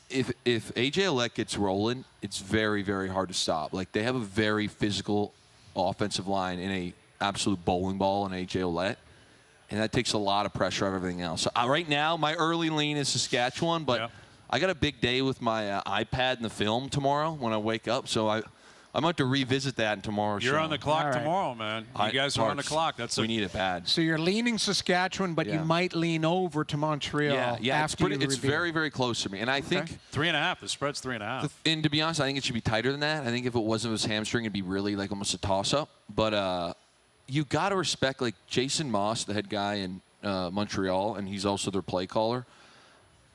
If A.J. Ouellette gets rolling, it's very, very hard to stop. Like, they have a very physical offensive line in a absolute bowling ball in A.J. Ouellette, and that takes a lot of pressure off everything else. So right now, my early lean is Saskatchewan, but I got a big day with my iPad and the film tomorrow when I wake up, so I'm going to revisit that in tomorrow's show. You're on the clock tomorrow, man. You guys are on the clock. We need it bad. So you're leaning Saskatchewan, but you might lean over to Montreal. Yeah, it's very, very close to me. And I think 3.5. The spread's 3.5. And to be honest, I think it should be tighter than that. I think if it wasn't his hamstring, it'd be really like almost a toss-up. But you got to respect, like, Jason Moss, the head guy in Montreal, and he's also their play caller.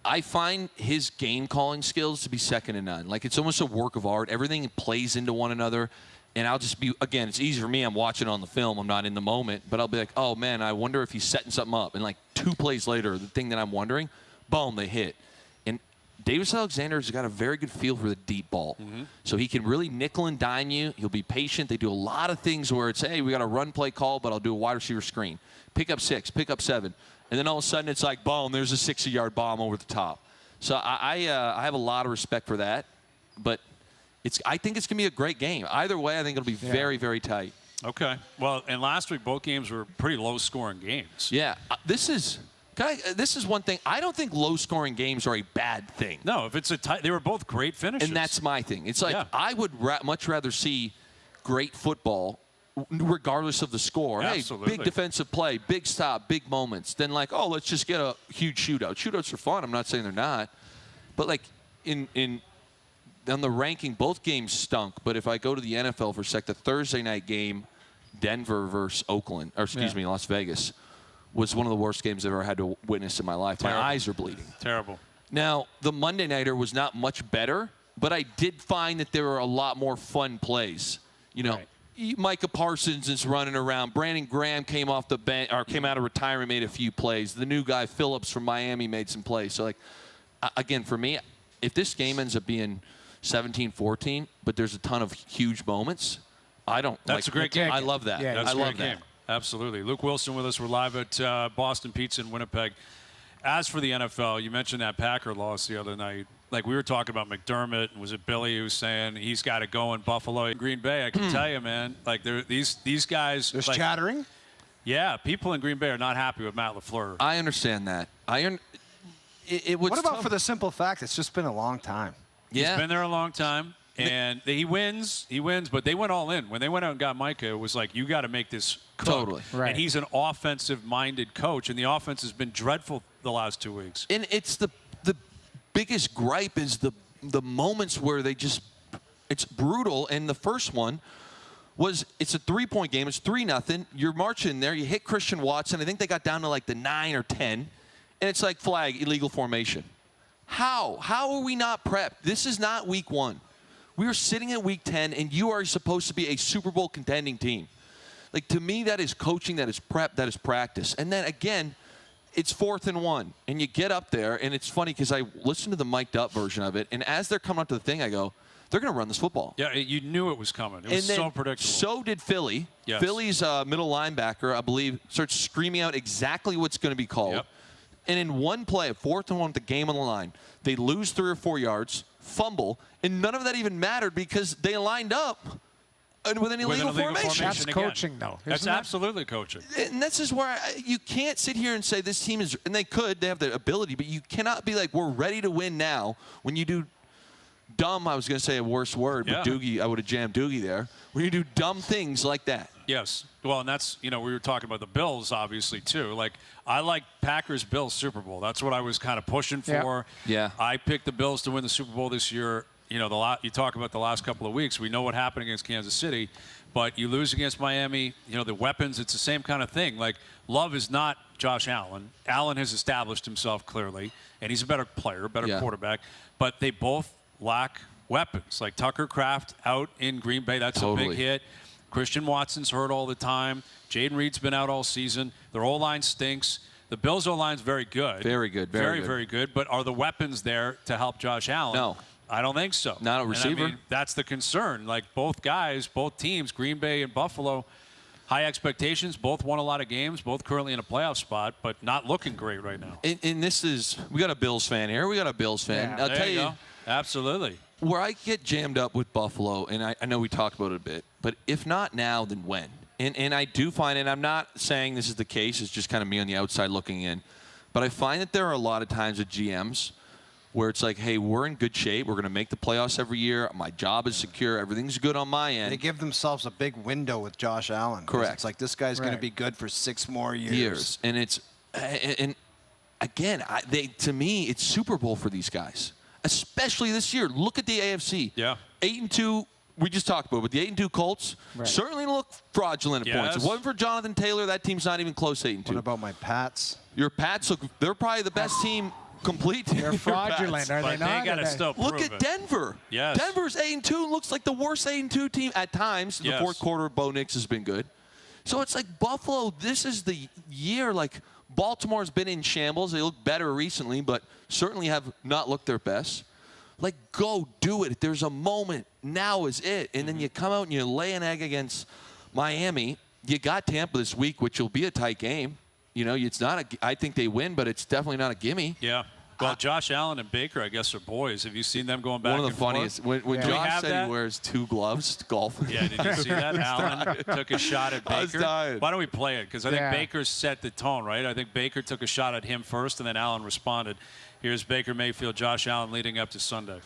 I find his game calling skills to be second to none. Like, it's almost a work of art. Everything plays into one another. And I'll just be, again, it's easy for me. I'm watching on the film. I'm not in the moment. But I'll be like, oh, man, I wonder if he's setting something up. And, like, 2 plays later, the thing that I'm wondering, boom, they hit. And Davis Alexander's got a very good feel for the deep ball. So he can really nickel and dime you. He'll be patient. They do a lot of things where it's, hey, we got a run play call, but I'll do a wide receiver screen. Pick up 6, pick up 7. And then all of a sudden it's like, boom, there's a 60-yard bomb over the top. So I have a lot of respect for that. But I think it's going to be a great game. Either way, I think it'll be very, very tight. Okay. Well, and last week, both games were pretty low-scoring games. Yeah. This is one thing. I don't think low-scoring games are a bad thing. No, if it's a tight, they were both great finishes. And that's my thing. It's like I would much rather see great football regardless of the score. Absolutely. Hey, big defensive play, big stop, big moments. Then, like, oh, let's just get a huge shootout. Shootouts are fun. I'm not saying they're not. But, like, on the ranking, both games stunk. But if I go to the NFL for a sec, the Thursday night game, Denver versus Oakland, or excuse me, Las Vegas, was one of the worst games I've ever had to witness in my life. Terrible. My eyes are bleeding. Terrible. Now, the Monday nighter was not much better, but I did find that there were a lot more fun plays. You know, Micah Parsons is running around. Brandon Graham came off the bench or came out of retirement, made a few plays. The new guy Phillips from Miami made some plays. So, like, again, for me, if this game ends up being 17-14, but there's a ton of huge moments, That's a great game. I love that. Yeah, I love that. Game. Absolutely. Luke Wilson with us. We're live at Boston Pizza in Winnipeg. As for the NFL, you mentioned that Packer loss the other night. Like, we were talking about McDermott, and was it Billy who was saying he's got to go in Buffalo and Green Bay? I can tell you, man, like, these guys. There's like, chattering? Yeah, people in Green Bay are not happy with Matt LaFleur. I understand that. What about for the simple fact it's just been a long time? Yeah. He's been there a long time. And he wins, but they went all in. When they went out and got Micah, it was like, you got to make this cook. Totally. Right. And he's an offensive-minded coach, and the offense has been dreadful the last 2 weeks. And it's the biggest gripe is the moments where it's brutal. And the first one was it's a 3-point game. It's 3-0. You're marching there. You hit Christian Watson. I think they got down to like the 9 or 10. And it's like flag, illegal formation. How are we not prepped? This is not week 1. We are sitting at week 10, and you are supposed to be a Super Bowl contending team. Like, to me, that is coaching, that is prep, that is practice. And then, again, it's 4th and 1, and you get up there, and it's funny because I listened to the mic'd up version of it, and as they're coming up to the thing, I go, they're going to run this football. Yeah, you knew it was coming. It was so predictable. So did Philly. Yes. Philly's middle linebacker, I believe, starts screaming out exactly what's going to be called. Yep. And in one play, 4th and 1 with the game on the line, they lose 3 or 4 yards, fumble, and none of that even mattered because they lined up with an illegal formation. That's coaching, though. That's absolutely coaching. And this is where you can't sit here and say this team is, and they have the ability, but you cannot be like, we're ready to win now when you do dumb, I was going to say a worse word, but Doogie, I would have jammed Doogie there. When you do dumb things like that. Yes. Well, and that's, we were talking about the Bills, obviously, too. Like, I like Packers-Bills Super Bowl. That's what I was kind of pushing for. Yeah. I picked the Bills to win the Super Bowl this year. You talk about the last couple of weeks. We know what happened against Kansas City. But you lose against Miami, the weapons, it's the same kind of thing. Like, Love is not Josh Allen. Allen has established himself clearly, and he's a better player, better quarterback. But they both lack weapons. Like Tucker Kraft out in Green Bay, that's a big hit. Christian Watson's hurt all the time. Jaden Reed's been out all season. Their O-line stinks. The Bills' O-line's very good. Very good. Very good. But are the weapons there to help Josh Allen? No. I don't think so. Not a receiver. And that's the concern. Like both guys, both teams, Green Bay and Buffalo, high expectations. Both won a lot of games. Both currently in a playoff spot, but not looking great right now. And this is, we got a Bills fan here. We got a Bills fan. Yeah, I'll tell you. Go. Absolutely. Where I get jammed up with Buffalo, and I know we talked about it a bit, but if not now, then when? And I do find, and I'm not saying this is the case, it's just kind of me on the outside looking in, but I find that there are a lot of times with GMs where it's like, hey, we're in good shape. We're going to make the playoffs every year. My job is secure. Everything's good on my end. They give themselves a big window with Josh Allen. Correct. It's like this guy's going to be good for 6 more years. And it's, and again, to me, it's Super Bowl for these guys, especially this year. Look at the AFC. Yeah. 8-2. We just talked about it, but the 8-2 Colts certainly look fraudulent at points. If it wasn't for Jonathan Taylor, that team's not even close 8-2. What about my Pats? Your Pats they're probably the best team. Complete. They're fraudulent, are they not? They got to still prove Look at Denver. Yes. Denver's 8-2 looks like the worst 8-2 team at times. The fourth quarter, Bo Nix has been good. So it's like Buffalo, this is the year. Like Baltimore's been in shambles. They look better recently, but certainly have not looked their best. Like, go do it. If there's a moment, now is it. And then you come out and you lay an egg against Miami. You got Tampa this week, which will be a tight game. It's not I think they win, but it's definitely not a gimme. Yeah. Well, Josh Allen and Baker, I guess, are boys. Have you seen them going back and forth? One of the funniest. When Josh said he wears 2 gloves to golf. Yeah, did you see that? Allen took a shot at Baker. I was dying. Why don't we play it? Because I think Baker set the tone, right? I think Baker took a shot at him first, and then Allen responded. Here's Baker Mayfield, Josh Allen leading up to Sunday.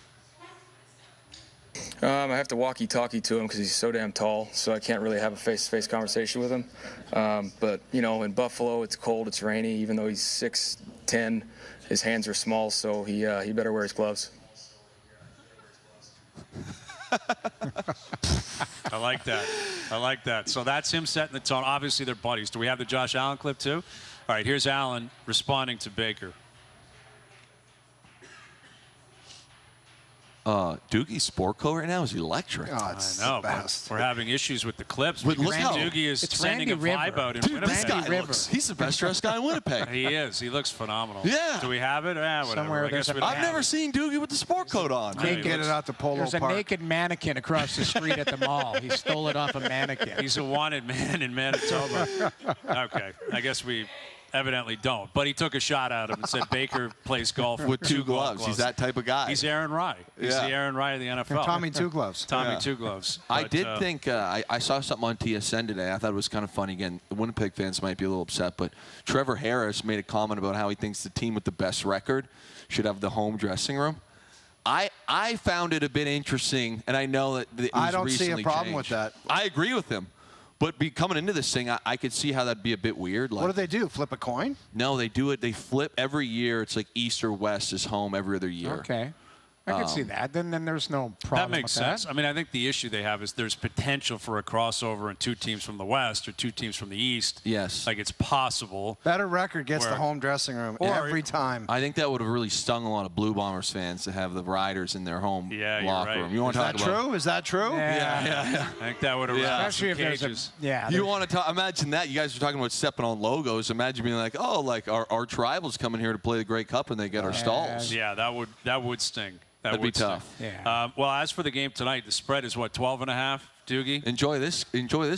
I have to walkie-talkie to him because he's so damn tall, so I can't really have a face-to-face conversation with him. But, in Buffalo, it's cold, it's rainy. Even though he's 6'10", his hands are small, so he better wear his gloves. I like that. So that's him setting the tone. Obviously, they're buddies. Do we have the Josh Allen clip, too? All right, here's Allen responding to Baker. Doogie's sport coat right now is electric. Oh, it's I know, the best. We're having issues with the clips. But look how Doogie is sending a vibe out in Winnipeg. This guy he's the best dressed guy in Winnipeg. He is. He looks phenomenal. Yeah. Do we have it? Whatever. Somewhere I guess we don't I've have never it. seen Doogie with the sport coat on. Can't get it out to Polo There's Park. a naked mannequin across the street at the mall. He stole it off a mannequin. He's a wanted man in Manitoba. Okay. I guess we evidently don't. But he took a shot at him and said Baker plays golf with 2 gloves. He's that type of guy. He's Aaron Rye. He's the Aaron Rye of the NFL. And Tommy 2 Gloves. Tommy 2 Gloves. I did think, I saw something on TSN today. I thought it was kind of funny. Again, the Winnipeg fans might be a little upset, but Trevor Harris made a comment about how he thinks the team with the best record should have the home dressing room. I found it a bit interesting, and I know that it was I don't see a recently problem changed. with that. I agree with him. But coming into this thing, I could see how that'd be a bit weird. Like, what do they do? Flip a coin? No, they do it. They flip every year. It's like East or West is home every other year. Okay. I can see that. Then there's no problem That makes sense. I mean, I think the issue they have is there's potential for a crossover in 2 teams from the West or 2 teams from the East. Yes. Like, it's possible. Better record gets the home dressing room every time. I think that would have really stung a lot of Blue Bombers fans to have the Riders in their home locker room. You want to talk about? Is that true? Yeah. I think that would have Especially if there's cages. You want to talk? Imagine that. You guys are talking about stepping on logos. Imagine being like, oh, like our tribals coming here to play the Grey Cup and they get our stalls. Yeah, that would sting. That'd be tough. Yeah. Well, as for the game tonight, the spread is what, 12.5, Doogie? Enjoy this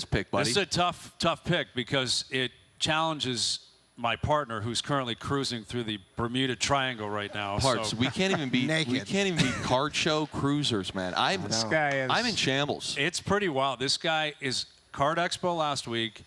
pick, buddy. This is a tough pick because it challenges my partner, who's currently cruising through the Bermuda Triangle right now. So we can't even be naked. We can't even be card show cruisers, man. I'm in shambles. It's pretty wild. This guy is Card Expo last week.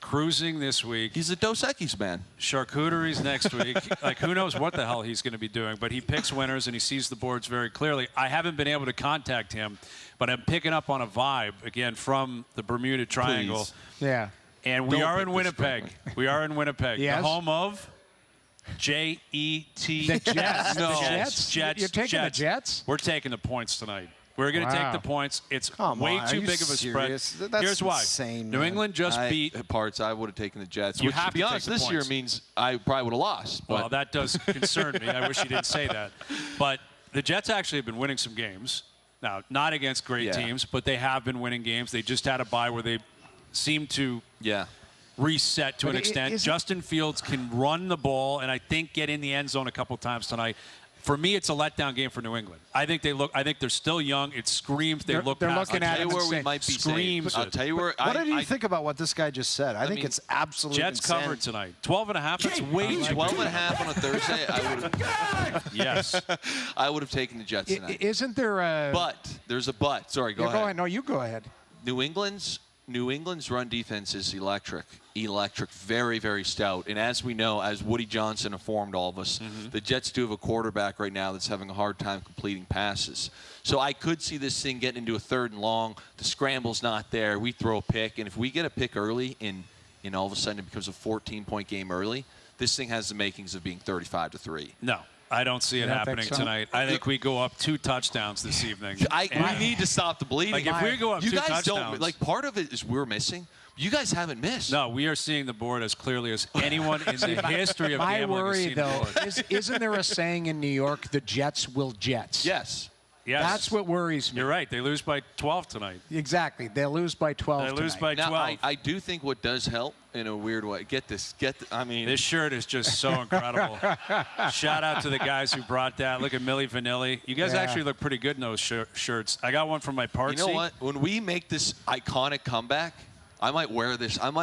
cruising this week. He's a Dos Equis man. Charcuteries next week. Like, who knows what the hell he's going to be doing, but he picks winners and he sees the boards very clearly. I haven't been able to contact him, but I'm picking up on a vibe, again, from the Bermuda Triangle. Please. Yeah. And we are in Winnipeg. We are in Winnipeg. Yes. The home of J-E-T. The Jets. No. The Jets? Jets. You're taking the Jets? We're taking the points tonight. We're going to take the points. It's way too big of a spread. That's Here's why. insane, New man. England just beat. I would have taken the Jets. You Which, have to be to honest, take the this year points. means I probably would have lost. But. Well, that does concern me. I wish you didn't say that. But the Jets actually have been winning some games. Now, not against great teams, but they have been winning games. They just had a bye where they seem to reset to an extent. Justin Fields can run the ball and I think get in the end zone a couple times tonight. For me, it's a letdown game for New England. I think they're still young. It screams they look they're past looking at where we might be screams. I'll tell you where. What did you think about what this guy just said? I think it's absolutely Jets insane. covered tonight. 12.5. That's way too 12.5 on a Thursday. I would have. Yes. I would have taken the Jets tonight. Isn't there a? But there's a but. Sorry, go ahead. No, you go ahead. New England's run defense is electric, very, very stout. And as we know, as Woody Johnson informed all of us, the Jets do have a quarterback right now that's having a hard time completing passes. So I could see this thing getting into a 3rd and long. The scramble's not there. We throw a pick, and if we get a pick early, and all of a sudden it becomes a 14-point game early, this thing has the makings of being 35-3. No. I don't see it happening tonight. I think we go up 2 touchdowns this evening. We need to stop the bleeding. Like, if we go up 2 touchdowns. Don't, like, part of it is we're missing. You guys haven't missed. No, we are seeing the board as clearly as anyone in the history of gambling My worry, has seen though, the board. isn't there a saying in New York, the Jets will Jets? Yes. Yes. That's what worries me. You're right. They lose by 12 tonight. Exactly. They'll lose by 12 They lose by 12. Now, I do think what does help in a weird way. I mean. This shirt is just so incredible. Shout out to the guys who brought that. Look at Milli Vanilli. You guys actually look pretty good in those shirts. I got one from my party. You know what? When we make this iconic comeback, I might wear this on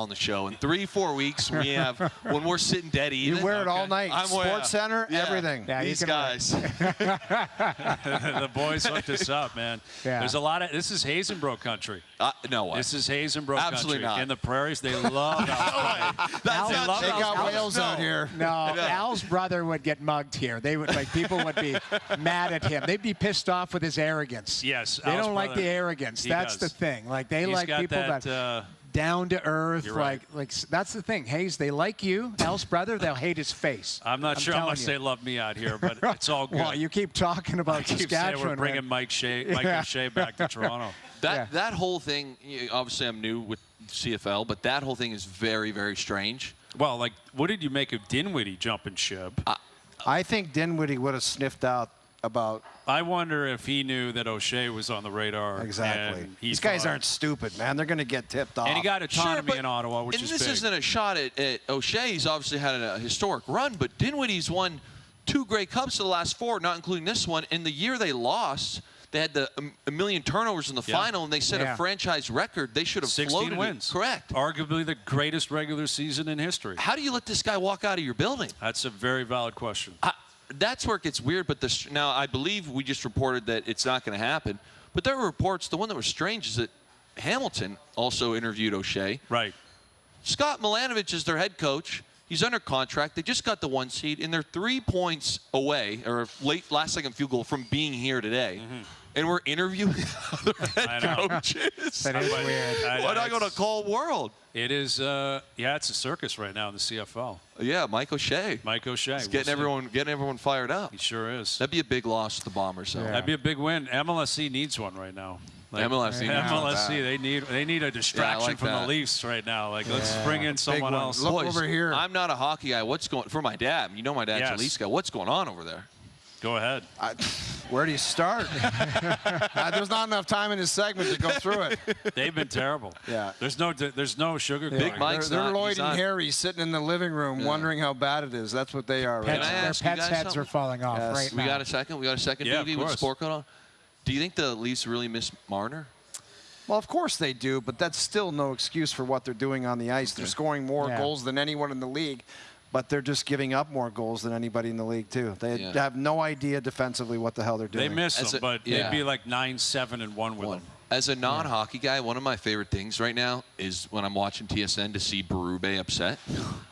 the show. In 3-4 weeks, when we're sitting dead even. You wear it all night. Sports Center, everything. Yeah, these guys. The boys hooked us up, man. Yeah. There's a lot of. This is Hazenbrook country. No way. This is Hazenbrook Absolutely country. not. In the prairies, they love Al's. They got whales out here. No, Al's brother would get mugged here. They would people would be mad at him. They'd be pissed off with his arrogance. Yes, they Al's don't like brother, the arrogance. That's does. the thing. Like they He's like got people that down to earth. Right. Like that's the thing. Hayes, they like you. Al's brother, they'll hate his face. I'm not sure how much they love me out here, but it's all good. Well, you keep talking about Saskatchewan. We're bringing Mike and Shea back to Toronto. That whole thing, obviously I'm new with CFL, but that whole thing is very, very strange. Well, like, what did you make of Dinwiddie jumping ship? I think Dinwiddie would have sniffed out about. I wonder if he knew that O'Shea was on the radar. Exactly. And These guys aren't stupid, man. They're going to get tipped off. And he got autonomy in Ottawa, which is big. And this isn't a shot at O'Shea. He's obviously had a historic run, but Dinwiddie's won 2 Grey Cups of the last 4, not including this one. In the year they lost, they had a million turnovers in the final, and they set a franchise record. They should have 16 wins. Correct. Arguably the greatest regular season in history. How do you let this guy walk out of your building? That's a very valid question. That's where it gets weird. But now I believe we just reported that it's not going to happen. But there were reports. The one that was strange is that Hamilton also interviewed O'Shea. Right. Scott Milanovich is their head coach. He's under contract. They just got the 1 seed, and they're 3 points away, or a last-second field goal from being here today. And we're interviewing other head coaches. That is weird. Why not go to Cold World? It is, it's a circus right now in the CFL. Yeah, Mike O'Shea. He's getting everyone fired up. He sure is. That'd be a big loss to the Bombers. So. Yeah. That'd be a big win. MLSC needs one right now. MLSC, they need a distraction from the Leafs right now. Like, let's bring in someone else. Look over here. I'm not a hockey guy. For my dad? You know my dad's a Leafs guy. What's going on over there? Go ahead. Where do you start? There's not enough time in this segment to go through it. They've been terrible. Yeah. There's no sugar. Big Mike's They're Lloyd and Harry sitting in the living room wondering how bad it is. That's what they are. Right Their pets' heads are falling off right now. We got a second, Doogie, with sport coat on. Do you think the Leafs really miss Marner? Well, of course they do, but that's still no excuse for what they're doing on the ice. They're scoring more goals than anyone in the league, but they're just giving up more goals than anybody in the league, too. They have no idea defensively what the hell they're doing. They miss them, but they'd be like 9-7-1 with them. As a non-hockey guy, one of my favorite things right now is when I'm watching TSN to see Berube upset.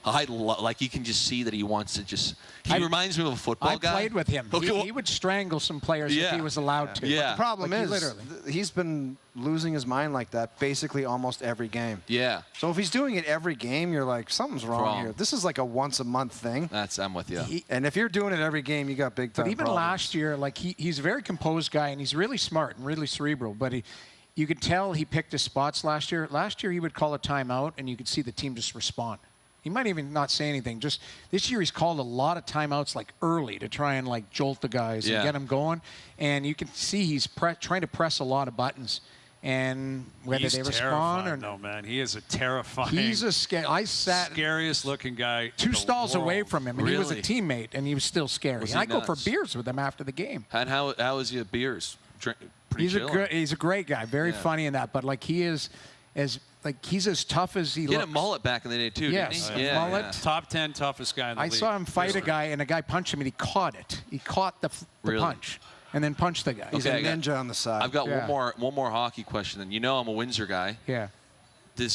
Like you can just see that he wants to just. He reminds me of a football guy. I played with him. He would strangle some players if he was allowed to. Yeah. But the problem is, he's been losing his mind like that basically almost every game. Yeah. So if he's doing it every game, you're like, something's wrong here. This is like a once-a-month thing. I'm with you. And if you're doing it every game, you got big time. But even problems. last year, like he's a very composed guy, and he's really smart and really cerebral. But you could tell he picked his spots last year. Last year, he would call a timeout, and you could see the team just respond. He might even not say anything. Just this year, he's called a lot of timeouts like early to try and like jolt the guys and get them going. And you can see he's trying to press a lot of buttons. And whether they respond or no, man, he is a terrifying. He's a scariest looking guy. 2 stalls away from him, and really? he was a teammate, and he was still scary. Was and I nuts? go for beers with him after the game. And how is he at beers? He's a great guy, very funny in that. But like he's as tough as he looks. He had a mullet back in the day too. Yes, didn't he? mullet. Yeah. Top 10 toughest guy in the league. I saw him fight a guy, and a guy punched him, and he caught it. He caught the punch, and then punched the guy. He's a ninja on the side. I've got one more hockey question. Then I'm a Windsor guy. Yeah.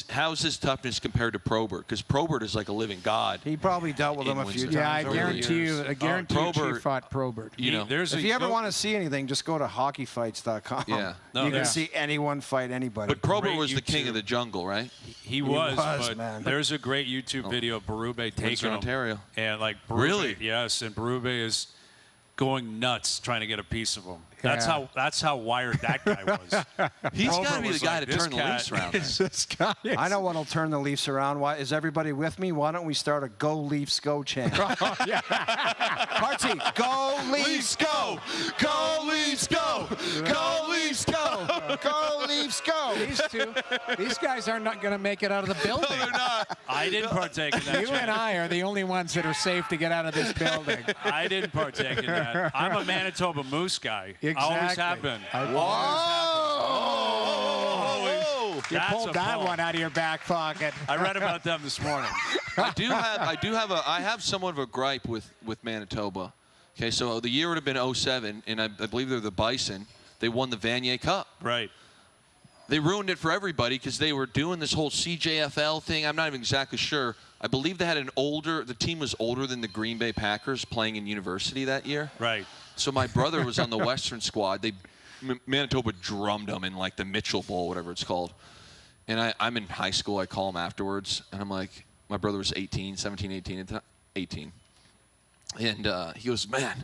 How's his toughness compared to Probert? Because Probert is like a living god. He probably dealt with him a few times. Yeah, I guarantee you. I guarantee you, he fought Probert. If you ever want to see anything, just go to hockeyfights.com. Yeah, you can see anyone fight anybody. But Probert was the king of the jungle, right? He was, but man. There's a great YouTube video of Berube taking him. Ontario. And like Berube, really? Yes, and Berube is going nuts trying to get a piece of him. That's how wired that guy was. He's got to be the guy to turn the Leafs around. This guy I know what'll turn the Leafs around. Why is everybody with me? Why don't we start a Go Leafs Go chant? Party, Go Leafs Go! Go Leafs Go! Go Leafs Go! Go Leafs Go! These guys are not going to make it out of the building. No, they're not. I didn't partake in that. You and I are the only ones that are safe to get out of this building. I didn't partake in that. I'm a Manitoba Moose guy. Exactly. Always have been. You pulled that one out of your back pocket. I read about them this morning. I have somewhat of a gripe with Manitoba. Okay, so the year would have been 07, and I believe they're the Bison. They won the Vanier Cup. Right. They ruined it for everybody because they were doing this whole CJFL thing. I'm not even exactly sure. I believe they had the team was older than the Green Bay Packers playing in university that year. Right. So my brother was on the Western squad. Manitoba drummed them in like the Mitchell Bowl, whatever it's called. And I'm in high school. I call him afterwards, and I'm like, my brother was 17, 18. And he goes, man,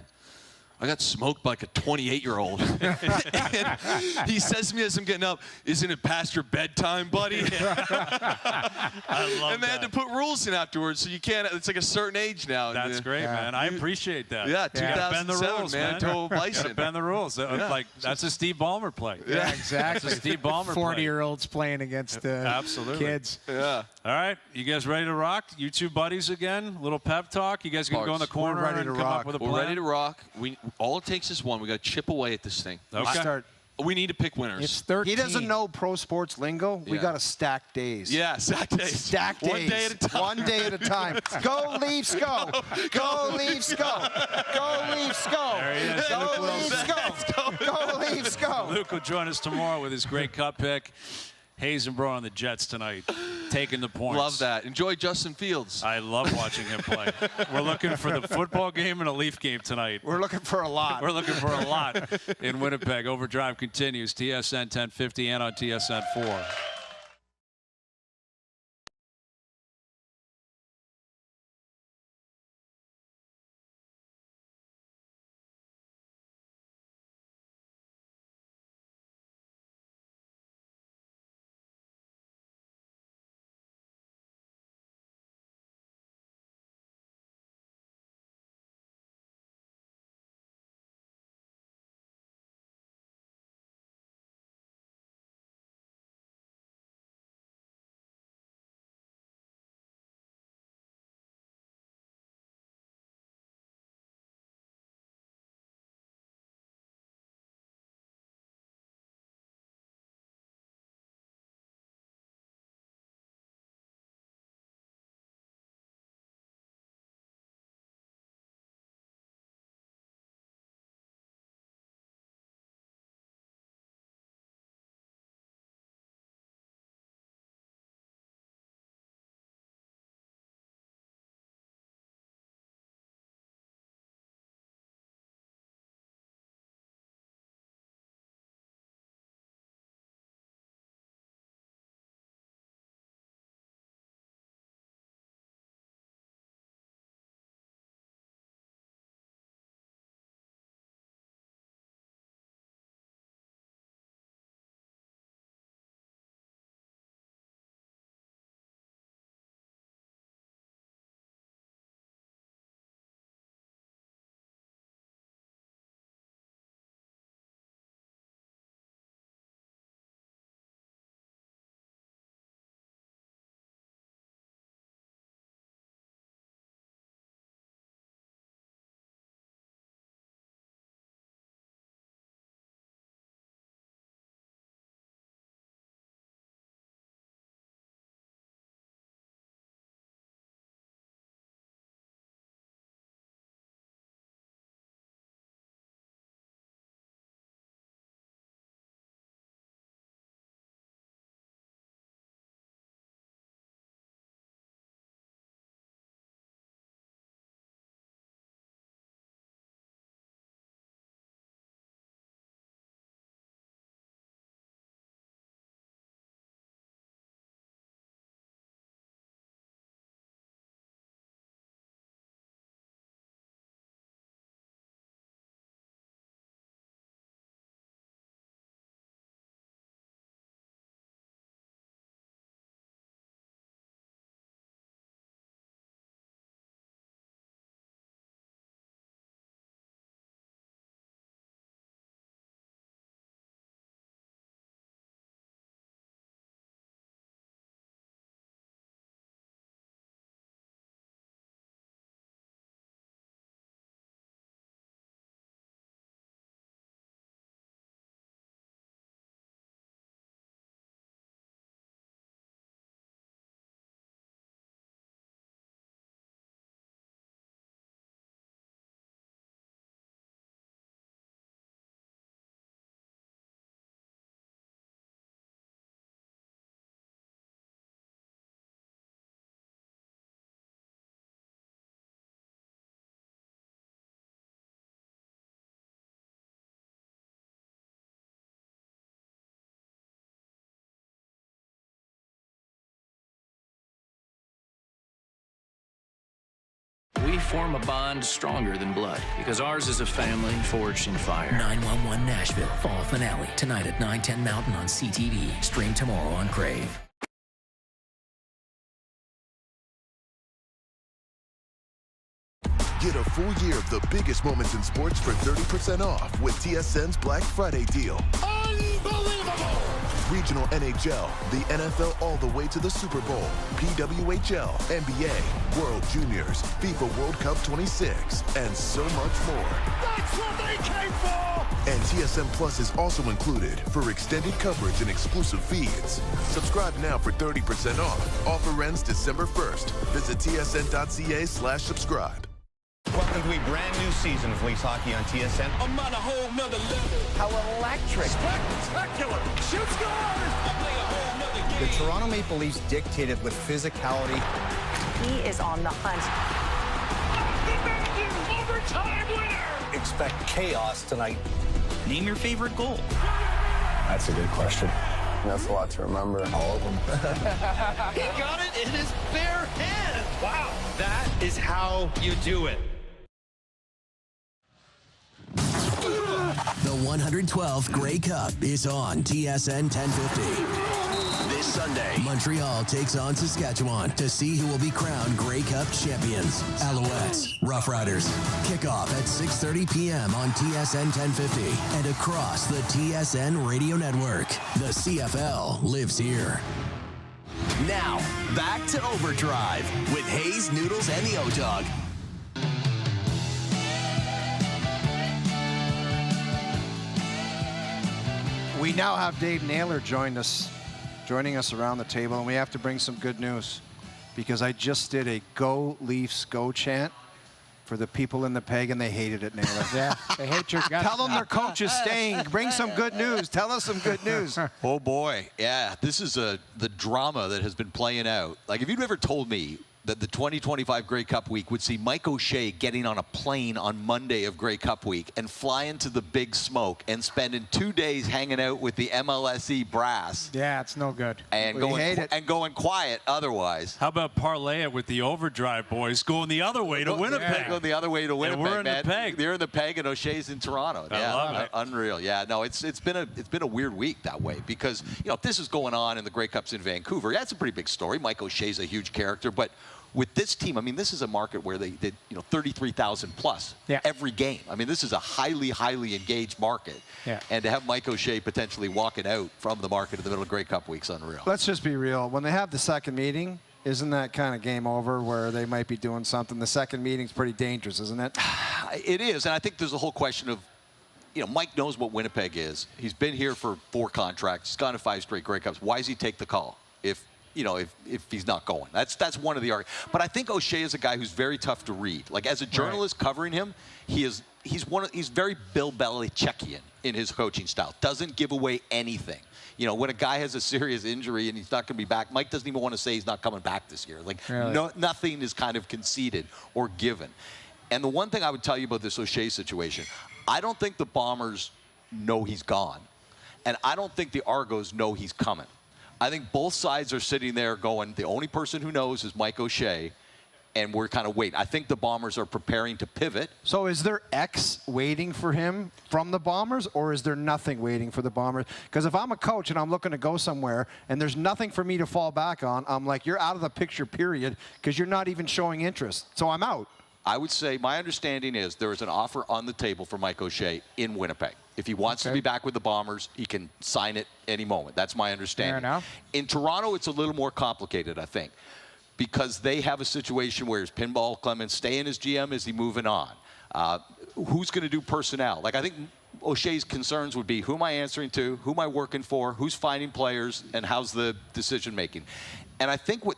I got smoked by like a 28-year-old. And he says to me as I'm getting up, isn't it past your bedtime, buddy? I love and they had to put rules in afterwards, so you can't, it's like a certain age now. That's great, man. I appreciate that. Yeah, you gotta bend the 2007, rules, Manitoba man. Bison. Gotta bend the rules. Like, that's a Steve Ballmer play. Yeah, exactly. That's a Steve Ballmer play. 40-year-olds playing against kids. Yeah. All right, you guys ready to rock? You two buddies again? A little pep talk? You guys gonna go in the corner and come up with a plan? We're ready to rock. All it takes is one. We got to chip away at this thing. Okay. We need to pick winners. It's 13. He doesn't know pro sports lingo. We got to stack days. Yeah, stack days. Stack days. 1 day at a time. 1 day at a time. Go Leafs, go! Go Leafs, go! Go Leafs, go! There he is. Go Leafs, go! Go Leafs, go! Luke will join us tomorrow with his great cup pick. Hazenbrough on the Jets tonight, taking the points. Love that. Enjoy Justin Fields. I love watching him play. We're looking for the football game and a Leaf game tonight. We're looking for a lot. We're looking for a lot in Winnipeg. OverDrive continues, TSN 1050 and on TSN 4. form a bond stronger than blood, because ours is a family forged in fire. 911 Nashville, fall finale, tonight at 9/10 Mountain on CTV. Stream tomorrow on Crave. Get a full year of the biggest moments in sports for 30% off with TSN's Black Friday deal. Unbelievable! Regional NHL, the NFL all the way to the Super Bowl, PWHL, NBA, World Juniors, FIFA World Cup 26, and so much more. That's what they came for! And TSN Plus is also included for extended coverage and exclusive feeds. Subscribe now for 30% off. Offer ends December 1st. Visit tsn.ca/subscribe. Welcome to a brand new season of Leafs hockey on TSN. I'm on a whole nother level. How electric. Spectacular. Shoot scores. I play a whole nother game. The Toronto Maple Leafs dictated with physicality. He is on the hunt. The overtime winner. Expect chaos tonight. Name your favorite goal. That's a good question. That's a lot to remember. All of them. He got it in his bare hand. Wow. That is how you do it. The 112th Grey Cup is on TSN 1050. This Sunday, Montreal takes on Saskatchewan to see who will be crowned Grey Cup champions. Alouettes, Rough Riders. Kickoff at 6:30 p.m. on TSN 1050 and across the TSN radio network. The CFL lives here. Now, back to OverDrive with Hayes, Noodles, and the O-Dog. We now have Dave Naylor joining us around the table, and we have to bring some good news because I just did a Go Leafs Go chant for the people in the Peg, and they hated it, Naylor. Yeah, they hate your guts. Tell them their coach is staying. Bring some good news. Tell us some good news. Oh, boy. Yeah, this is the drama that has been playing out. Like, if you'd ever told me that the 2025 Grey Cup week would see Mike O'Shea getting on a plane on Monday of Grey Cup week and flying to the Big Smoke and spending 2 days hanging out with the MLSE brass. Yeah, it's no good. And going quiet otherwise. How about parlay it with the OverDrive boys going the other way to Winnipeg? Yeah, going the other way to Winnipeg, we're in man. the Peg. They're in the Peg and O'Shea's in Toronto. I love it. Unreal. Yeah, no, it's been a weird week that way because, if this is going on in the Grey Cups in Vancouver, yeah, it's a pretty big story. Mike O'Shea's a huge character, but with this team, I mean, this is a market where they did, 33,000 plus every game. I mean, this is a highly, highly engaged market. Yeah. And to have Mike O'Shea potentially walking out from the market in the middle of Grey Cup week's unreal. Let's just be real. When they have the second meeting, isn't that kind of game over where they might be doing something? The second meeting's pretty dangerous, isn't it? It is, and I think there's a whole question of, Mike knows what Winnipeg is. He's been here for 4 contracts. He's gone to 5 straight Grey Cups. Why does he take the call if he's not going? That's one of the arguments. But I think O'Shea is a guy who's very tough to read. Like, as a journalist covering him, he's very Bill Belichickian in his coaching style. Doesn't give away anything. When a guy has a serious injury and he's not going to be back, Mike doesn't even want to say he's not coming back this year. Like, really? Nothing is kind of conceded or given. And the one thing I would tell you about this O'Shea situation, I don't think the Bombers know he's gone. And I don't think the Argos know he's coming. I think both sides are sitting there going, the only person who knows is Mike O'Shea, and we're kind of waiting. I think the Bombers are preparing to pivot. So is there X waiting for him from the Bombers, or is there nothing waiting for the Bombers? Because if I'm a coach and I'm looking to go somewhere and there's nothing for me to fall back on, I'm like, you're out of the picture, period, because you're not even showing interest. So I'm out. I would say my understanding is there is an offer on the table for Mike O'Shea in Winnipeg. If he wants to be back with the Bombers, he can sign it any moment. That's my understanding. Fair enough. In Toronto, it's a little more complicated, I think, because they have a situation where is Pinball Clemens staying as GM? Is he moving on? Who's going to do personnel? Like, I think O'Shea's concerns would be, who am I answering to? Who am I working for? Who's finding players? And how's the decision-making? And I think what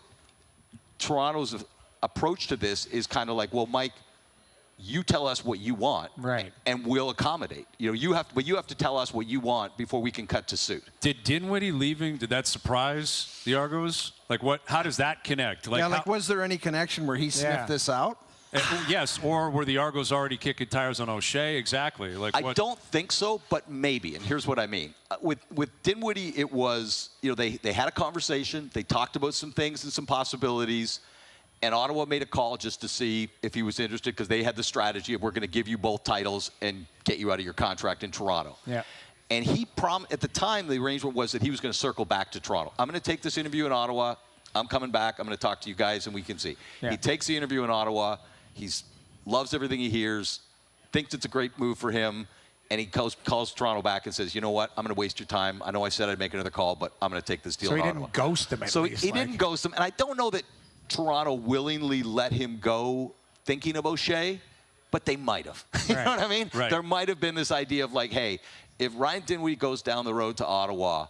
Toronto's approach to this is kind of like, well, Mike, you tell us what you want, right, and we'll accommodate. You have to tell us what you want before we can cut to suit. Did Dinwiddie leaving, did that surprise the Argos? Like, what? How does that connect? Like, was there any connection where he sniffed this out? Yes, or were the Argos already kicking tires on O'Shea? Exactly. Like, I don't think so, but maybe. And here's what I mean. With Dinwiddie, it was, they had a conversation. They talked about some things and some possibilities. And Ottawa made a call just to see if he was interested because they had the strategy of we're going to give you both titles and get you out of your contract in Toronto. Yeah. And he at the time, the arrangement was that he was going to circle back to Toronto. I'm going to take this interview in Ottawa. I'm coming back. I'm going to talk to you guys, and we can see. Yeah. He takes the interview in Ottawa. He loves everything he hears, thinks it's a great move for him, and he calls Toronto back and says, you know what, I'm going to waste your time. I know I said I'd make another call, but I'm going to take this deal in Ottawa. So he didn't ghost him at least. So he didn't ghost him, and I don't know that Toronto willingly let him go thinking of O'Shea, but they might have. You know what I mean? Right. There might have been this idea of like, hey, if Ryan Dinwiddie goes down the road to Ottawa,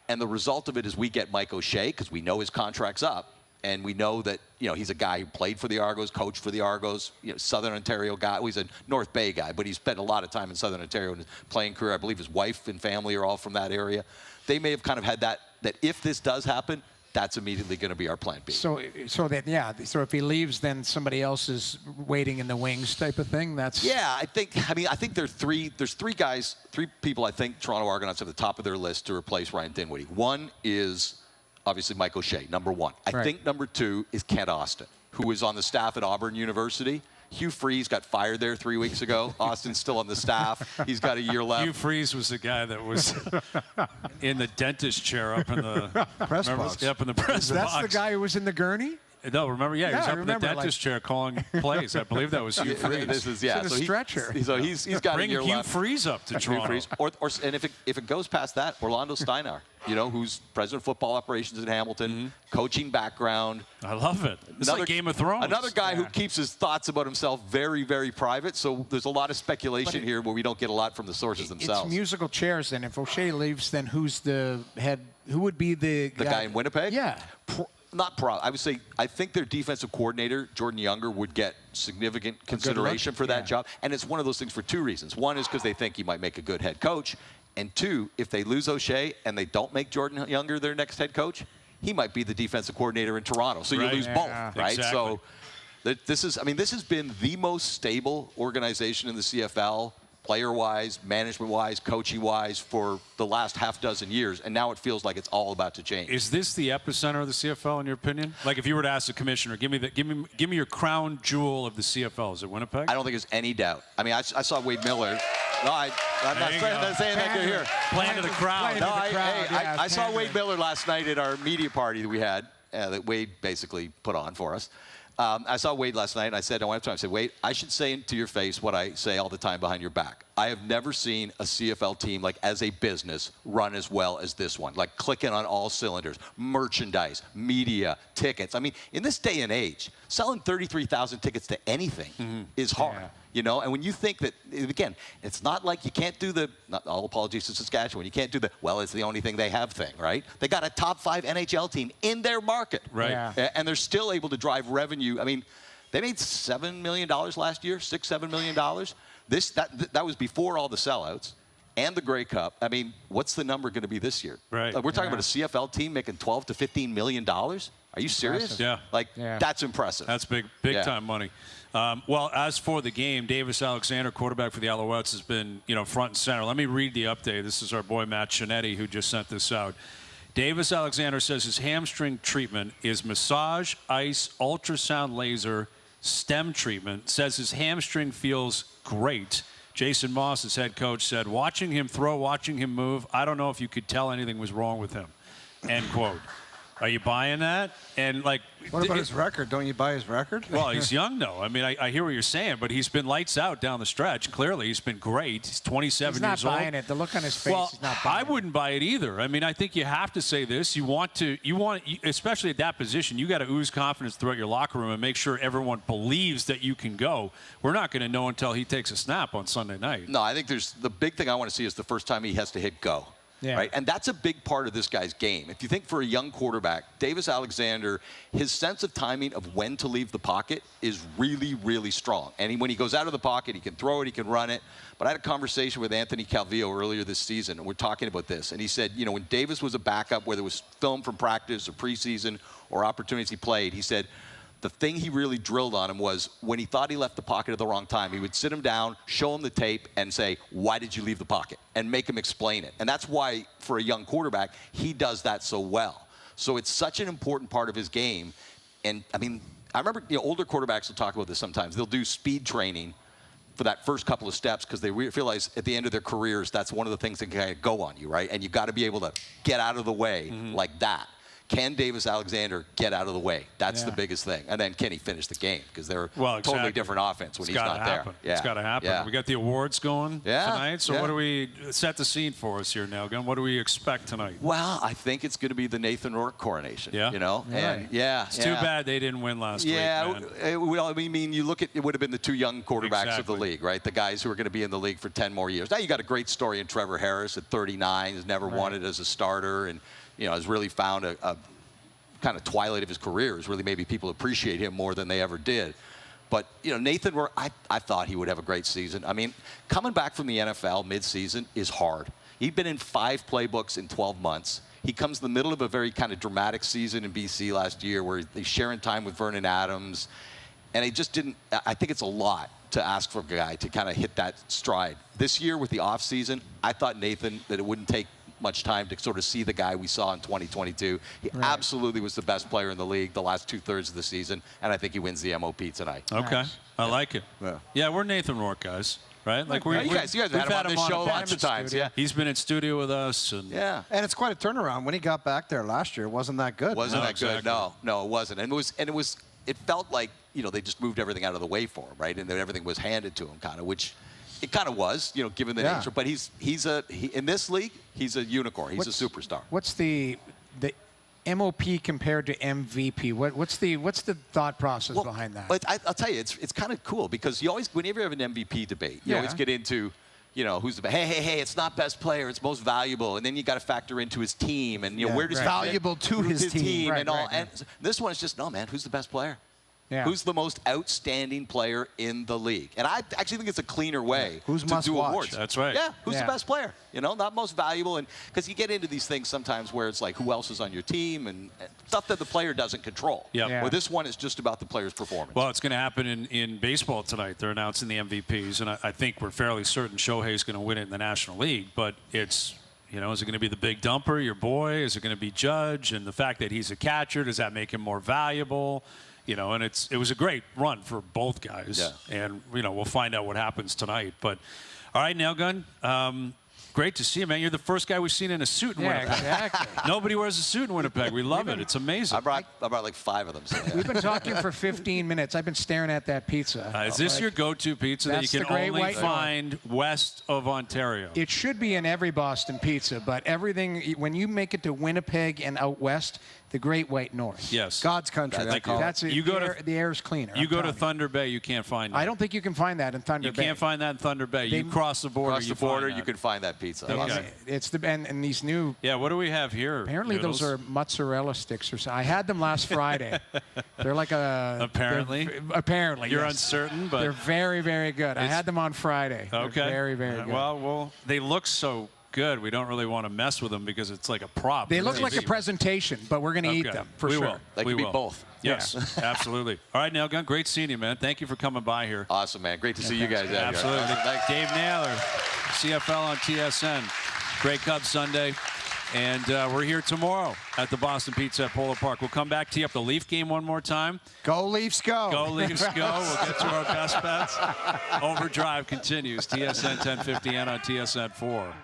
and the result of it is we get Mike O'Shea, because we know his contract's up, and we know that, you know, he's a guy who played for the Argos, coached for the Argos, you know, Southern Ontario guy. Well, he's a North Bay guy, but he's spent a lot of time in Southern Ontario in his playing career. I believe his wife and family are all from that area. They may have kind of had that if this does happen, that's immediately going to be our plan B. So if he leaves, then somebody else is waiting in the wings type of thing. That's I think there's three people I think Toronto Argonauts have at the top of their list to replace Ryan Dinwiddie. One is obviously Mike O'Shea, number one. I think number two is Kent Austin, who is on the staff at Auburn University. Hugh Freeze got fired there 3 weeks ago. Austin's still on the staff. He's got a year left. Hugh Freeze was the guy that was in the dentist chair up in the press box. Up in the press box. That's the guy who was in the gurney? No, remember? Yeah, he was up in the dentist chair calling plays. I believe that was Hugh Freeze. This is a stretcher. So he's got Bring a year Hugh left. Freeze up to Toronto. And if it goes past that, Orlando Steinar, you know, who's president of football operations in Hamilton, coaching background. I love it. It's like Game of Thrones. Another guy who keeps his thoughts about himself very, very private. So there's a lot of speculation here where we don't get a lot from the sources themselves. It's musical chairs. Then if O'Shea leaves, then who's the head? Who would be the guy in Winnipeg? Yeah. I would say I think their defensive coordinator, Jordan Younger, would get significant consideration for that job. And it's one of those things for two reasons. One is because they think he might make a good head coach. And two, if they lose O'Shea and they don't make Jordan Younger their next head coach, he might be the defensive coordinator in Toronto. So you lose both, right? Exactly. So this has been the most stable organization in the CFL, player-wise, management-wise, coaching-wise, for the last half dozen years, and now it feels like it's all about to change. Is this the epicenter of the CFL, in your opinion? Like, if you were to ask the commissioner, give me your crown jewel of the CFL, is it Winnipeg? I don't think there's any doubt. I mean, I saw Wade Miller. No, I'm not saying that here. Playing to the crowd. I saw Wade Miller last night at our media party that we had, that Wade basically put on for us. I saw Wade last night, and I said, Wade, I should say to your face what I say all the time behind your back. I have never seen a CFL team, like, as a business, run as well as this one. Like, clicking on all cylinders, merchandise, media, tickets. I mean, in this day and age, selling 33,000 tickets to anything is hard. Yeah. You know, and when you think that, again, it's not like you can't do not all apologies to Saskatchewan, you can't do it's the only thing they have thing, right? They got a top 5 NHL team in their market. Right. Yeah. And they're still able to drive revenue. I mean, they made $7 million last year, $6-7 million. That was before all the sellouts and the Grey Cup. I mean, what's the number going to be this year? Right. We're talking about a CFL team making $12 to $15 million. Are you serious? Yeah. That's impressive. That's big time money. Well, as for the game, Davis Alexander, quarterback for the Alouettes, has been, front and center. Let me read the update. This is our boy Matt Chinetti who just sent this out. Davis Alexander says his hamstring treatment is massage, ice, ultrasound laser, stem treatment. Says his hamstring feels great. Jason Moss, his head coach, said, watching him throw, watching him move, I don't know if you could tell anything was wrong with him. End quote. Are you buying that? And what about his record? Don't you buy his record? Well, he's young, though. I mean, I hear what you're saying, but he's been lights out down the stretch. Clearly, he's been great. He's 27 years old. He's not buying it. The look on his face, he's not buying it. I wouldn't buy it either. I mean, I think you have to say this. You want, especially at that position, you got to ooze confidence throughout your locker room and make sure everyone believes that you can go. We're not going to know until he takes a snap on Sunday night. No, I think the big thing I want to see is the first time he has to hit go. Yeah. Right? And that's a big part of this guy's game. If you think for a young quarterback, Davis Alexander, his sense of timing of when to leave the pocket is really, really strong. And when he goes out of the pocket, he can throw it, he can run it. But I had a conversation with Anthony Calvillo earlier this season, and we're talking about this. And he said, when Davis was a backup, whether it was film from practice or preseason or opportunities he played, he said, the thing he really drilled on him was when he thought he left the pocket at the wrong time, he would sit him down, show him the tape, and say, why did you leave the pocket? And make him explain it. And that's why, for a young quarterback, he does that so well. So it's such an important part of his game. And, I mean, I remember older quarterbacks will talk about this sometimes. They'll do speed training for that first couple of steps because they realize at the end of their careers that's one of the things that can kind of go on you, right? And you got to be able to get out of the way like that. Can Davis Alexander get out of the way? That's the biggest thing. And then can he finish the game? Because they're totally different offense when he's not there. Yeah. It's got to happen. Yeah. We got the awards going tonight. So what do we set the scene for us here, Nelgun? What do we expect tonight? Well, I think it's going to be the Nathan Rourke coronation. Yeah. You know? And it's too bad they didn't win last week. Yeah. I mean, you look at it would have been the 2 young quarterbacks of the league, right? The guys who are going to be in the league for 10 more years. Now you got a great story in Trevor Harris at 39, has never won it as a starter, and has really found a kind of twilight of his career is really maybe people appreciate him more than they ever did. But, Nathan, I thought he would have a great season. I mean, coming back from the NFL mid-season is hard. He'd been in 5 playbooks in 12 months. He comes in the middle of a very kind of dramatic season in BC last year where he's sharing time with Vernon Adams. And he just didn't – I think it's a lot to ask for a guy to kind of hit that stride. This year with the offseason, I thought, Nathan, that it wouldn't take much time to sort of see the guy we saw in 2022. He absolutely was the best player in the league the last 2/3 of the season, and I think he wins the MOP tonight. Okay. Nice. I like it. Yeah, we're Nathan Rourke guys, right? Like you guys have had him on this show lots of times. Yeah. He's been in studio with us. And and it's quite a turnaround. When he got back there last year, it wasn't that good. Wasn't that good? No, it wasn't. And it felt like, they just moved everything out of the way for him, right? And then everything was handed to him kind of, which it kind of was, given the nature. But he's in this league, he's a unicorn. He's a superstar. What's the MOP compared to MVP? What's the thought process behind that? But I'll tell you, it's kind of cool because you always, whenever you have an MVP debate, you always get into, who's the best. Hey, it's not best player, it's most valuable, and then you got to factor into his team and where does he valuable to his team and all. And this one is just no, man. Who's the best player? Yeah. Who's the most outstanding player in the league? And I actually think it's a cleaner way to do awards. That's right. Yeah, who's the best player? Not most valuable. And because you get into these things sometimes where it's like who else is on your team and stuff that the player doesn't control. Well, this one is just about the player's performance. Well, it's going to happen in baseball tonight. They're announcing the MVPs, and I think we're fairly certain Shohei's going to win it in the National League. But it's, is it going to be the big dumper, your boy? Is it going to be Judge? And the fact that he's a catcher, does that make him more valuable? And it was a great run for both guys. Yeah. And, we'll find out what happens tonight. But, all right, Nelgun, great to see you, man. You're the first guy we've seen in a suit in Winnipeg. Exactly. Nobody wears a suit in Winnipeg. We love it. It's amazing. I brought like 5 of them. So We've been talking for 15 minutes. I've been staring at that pizza. Is this your go-to pizza that you can only find west of Ontario? It should be in every Boston pizza, but everything, when you make it to Winnipeg and out west, the Great White North. Yes. God's country. The air's cleaner. You go to Thunder Bay, you can't find that. I don't think you can find that in Thunder Bay. You can't find that in Thunder Bay. You cross the border. You can find that pizza. Okay. It's and these new. Yeah. What do we have here? Apparently Noodles? those are mozzarella sticks or something. I had them last Friday. They're like a. Apparently. Apparently. You're uncertain, but they're very, very good. I had them on Friday. Okay. They're very, very good. Well, they look so good. We don't really want to mess with them because it's like a prop. They look like a presentation, but we're going to eat them for sure. They can be both. Yes, absolutely. All right, Nelgun, great seeing you, man. Thank you for coming by here. Awesome, man. Great to see you guys out Absolutely. here. Dave Naylor, CFL on TSN. Grey Cup Sunday. And we're here tomorrow at the Boston Pizza at Polo Park. We'll come back to you up the Leaf game one more time. Go Leafs, go. Go Leafs, go. We'll get to our best bets. OverDrive continues. TSN 1050 and on TSN 4.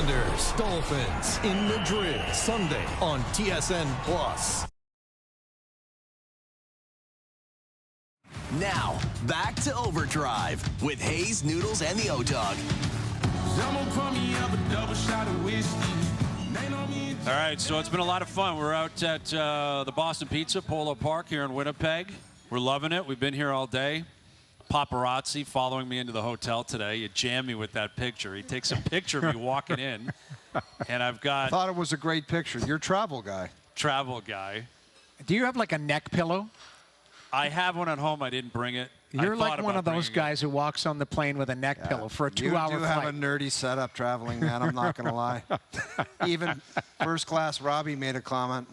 Islanders, Dolphins in Madrid, Sunday on TSN+. Now, back to Overdrive with Hayes, Noodles, and the O-Dog. All right, so it's been a lot of fun. We're out at the Boston Pizza, Polo Park here in Winnipeg. We're loving it. We've been here all day. Paparazzi following me into the hotel today. You jammed me with that picture. He takes a picture of me walking in, and I've got... Thought it was a great picture. You're travel guy. Travel guy. Do you have like a neck pillow? I have one at home. I didn't bring it. You're like one of those guys who walks on the plane with a neck pillow for a 2-hour flight. You do have a nerdy setup traveling, man. I'm not going to lie. Even first class Robbie made a comment.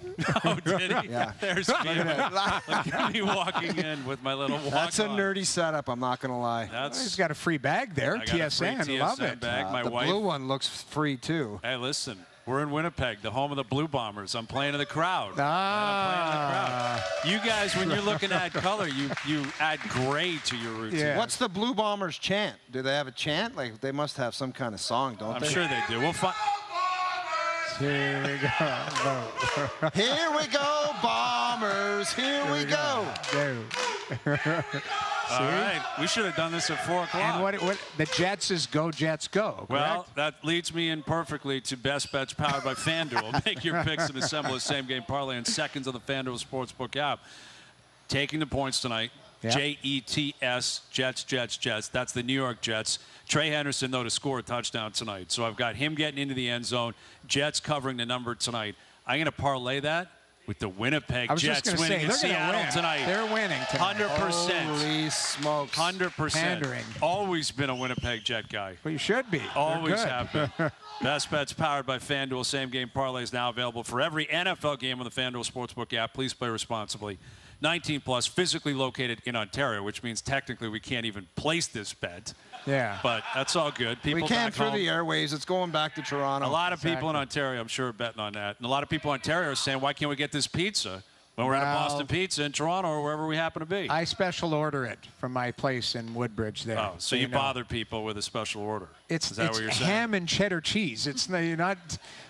Oh, did he? Yeah. There's me. Look at me walking in with my little walk-on. That's a nerdy setup, I'm not going to lie. He's got a free bag there, TSN. Love it. Bag. The blue one looks free, too. Hey, listen. We're in Winnipeg, the home of the Blue Bombers. I'm playing in the crowd. You guys, when you're looking at color, you add gray to your routine. Yeah. What's the Blue Bombers chant? Do they have a chant? Like, they must have some kind of song, don't they? I'm sure they do. We'll find. Here we go. Here we go, Bombers. Here we go. All right. We should have done this at 4 o'clock. And what the Jets is go, Jets, go. Correct? Well, that leads me in perfectly to Best Bets powered by FanDuel. Make your picks and assemble a same-game parlay in seconds on the FanDuel Sportsbook app. Taking the points tonight. Yep. Jets, Jets, Jets, Jets. That's the New York Jets. Trey Henderson, though, to score a touchdown tonight. So I've got him getting into the end zone. Jets covering the number tonight. I'm going to parlay that with the Winnipeg Jets winning in Seattle tonight. They're winning tonight. 100%. Holy smokes. 100%. Pandering. Always been a Winnipeg Jet guy. Well, you should be. Always have been. Best Bets powered by FanDuel. Same game parlay is now available for every NFL game on the FanDuel Sportsbook app. Please play responsibly. 19 plus, physically located in Ontario, which means technically we can't even place this bet. Yeah. But that's all good. People we can back through home, the airways. It's going back to Toronto. a lot of people in Ontario, I'm sure, are betting on that. And a lot of people in Ontario are saying, why can't we get this pizza when we're at a Boston Pizza in Toronto or wherever we happen to be? I special order it from my place in Woodbridge there. Oh, so you bother people with a special order. Is that what you're saying? Ham and cheddar cheese. You're not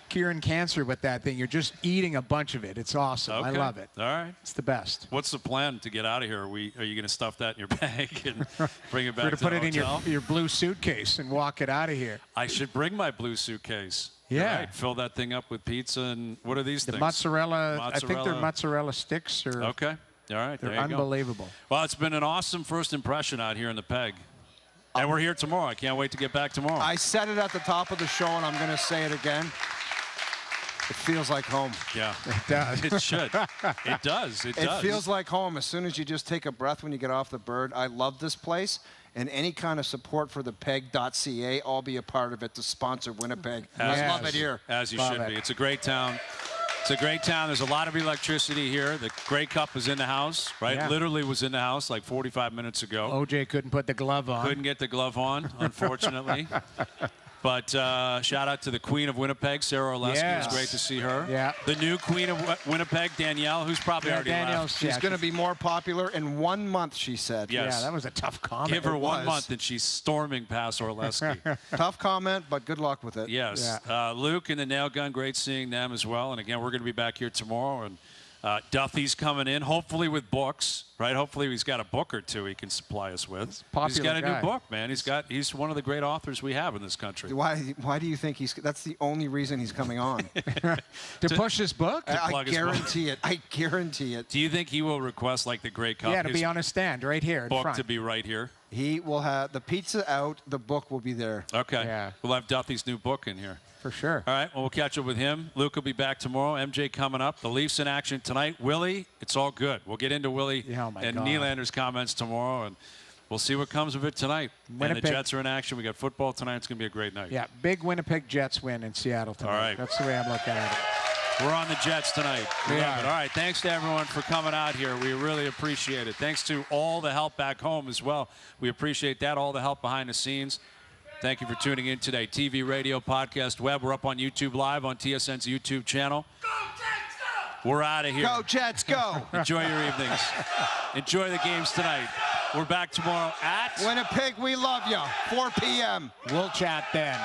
curing cancer with that thing. You're just eating a bunch of it. It's awesome. Okay. I love it. All right. It's the best. What's the plan to get out of here? Are you going to stuff that in your bag and bring it back to the put it hotel? in your blue suitcase and walk it out of here. I should bring my blue suitcase. Yeah. Right. Fill that thing up with pizza and what are these things? Mozzarella. I think they're mozzarella sticks. Okay. All right. They're unbelievable. Well, it's been an awesome first impression out here in the Peg. And we're here tomorrow. I can't wait to get back tomorrow. I said it at the top of the show, and I'm going to say it again. It feels like home. Yeah. It does. It should. It does. It does. It feels like home as soon as you just take a breath when you get off the bird. I love this place. And any kind of support for the peg.ca, I'll be a part of it to sponsor Winnipeg. I love it here. As you should be. It's a great town. It's a great town. There's a lot of electricity here. The Grey Cup is in the house, right? Yeah. Literally was in the house like 45 minutes ago. OJ couldn't put the glove on. Couldn't get the glove on, unfortunately. But shout out to the Queen of Winnipeg, Sara Orlesky. Yes. It was great to see her. Yeah. The new Queen of Winnipeg, Danielle, who's probably already left. She's going to be more popular in 1 month, she said. Yes. Yeah, that was a tough comment. Give her 1 month and she's storming past Orlesky. Tough comment, but good luck with it. Yes. Yeah. Luke and the Nail Gun, great seeing them as well. And again, we're going to be back here tomorrow. And Duffy's coming in, hopefully with books, right? Hopefully he's got a book or two he can supply us with. He's got a new book, man. He's one of the great authors we have in this country. Why do you think that's the only reason he's coming on? to push his book? I guarantee it. I guarantee it. Do you think he will request like the Grey Cup? Yeah, to be on a stand right here in book front. To be right here. He will have the pizza out. The book will be there. Okay. Yeah. We'll have Duffy's new book in here. For sure. All right, well, we'll catch up with him. Luke will be back tomorrow. MJ coming up. The Leafs in action tonight. Willie, it's all good. We'll get into Willie and Nylander's comments tomorrow, and we'll see what comes of it tonight. And the Jets are in action. We got football tonight. It's going to be a great night. Yeah, big Winnipeg Jets win in Seattle tonight. All right. That's the way I'm looking at it. We're on the Jets tonight. We love it. All right, thanks to everyone for coming out here. We really appreciate it. Thanks to all the help back home as well. We appreciate that, all the help behind the scenes. Thank you for tuning in today. TV, radio, podcast, web. We're up on YouTube Live on TSN's YouTube channel. Go Jets, go! We're out of here. Go Jets, go! Enjoy your evenings. Enjoy the games tonight. We're back tomorrow at Winnipeg, we love you. 4 p.m. We'll chat then.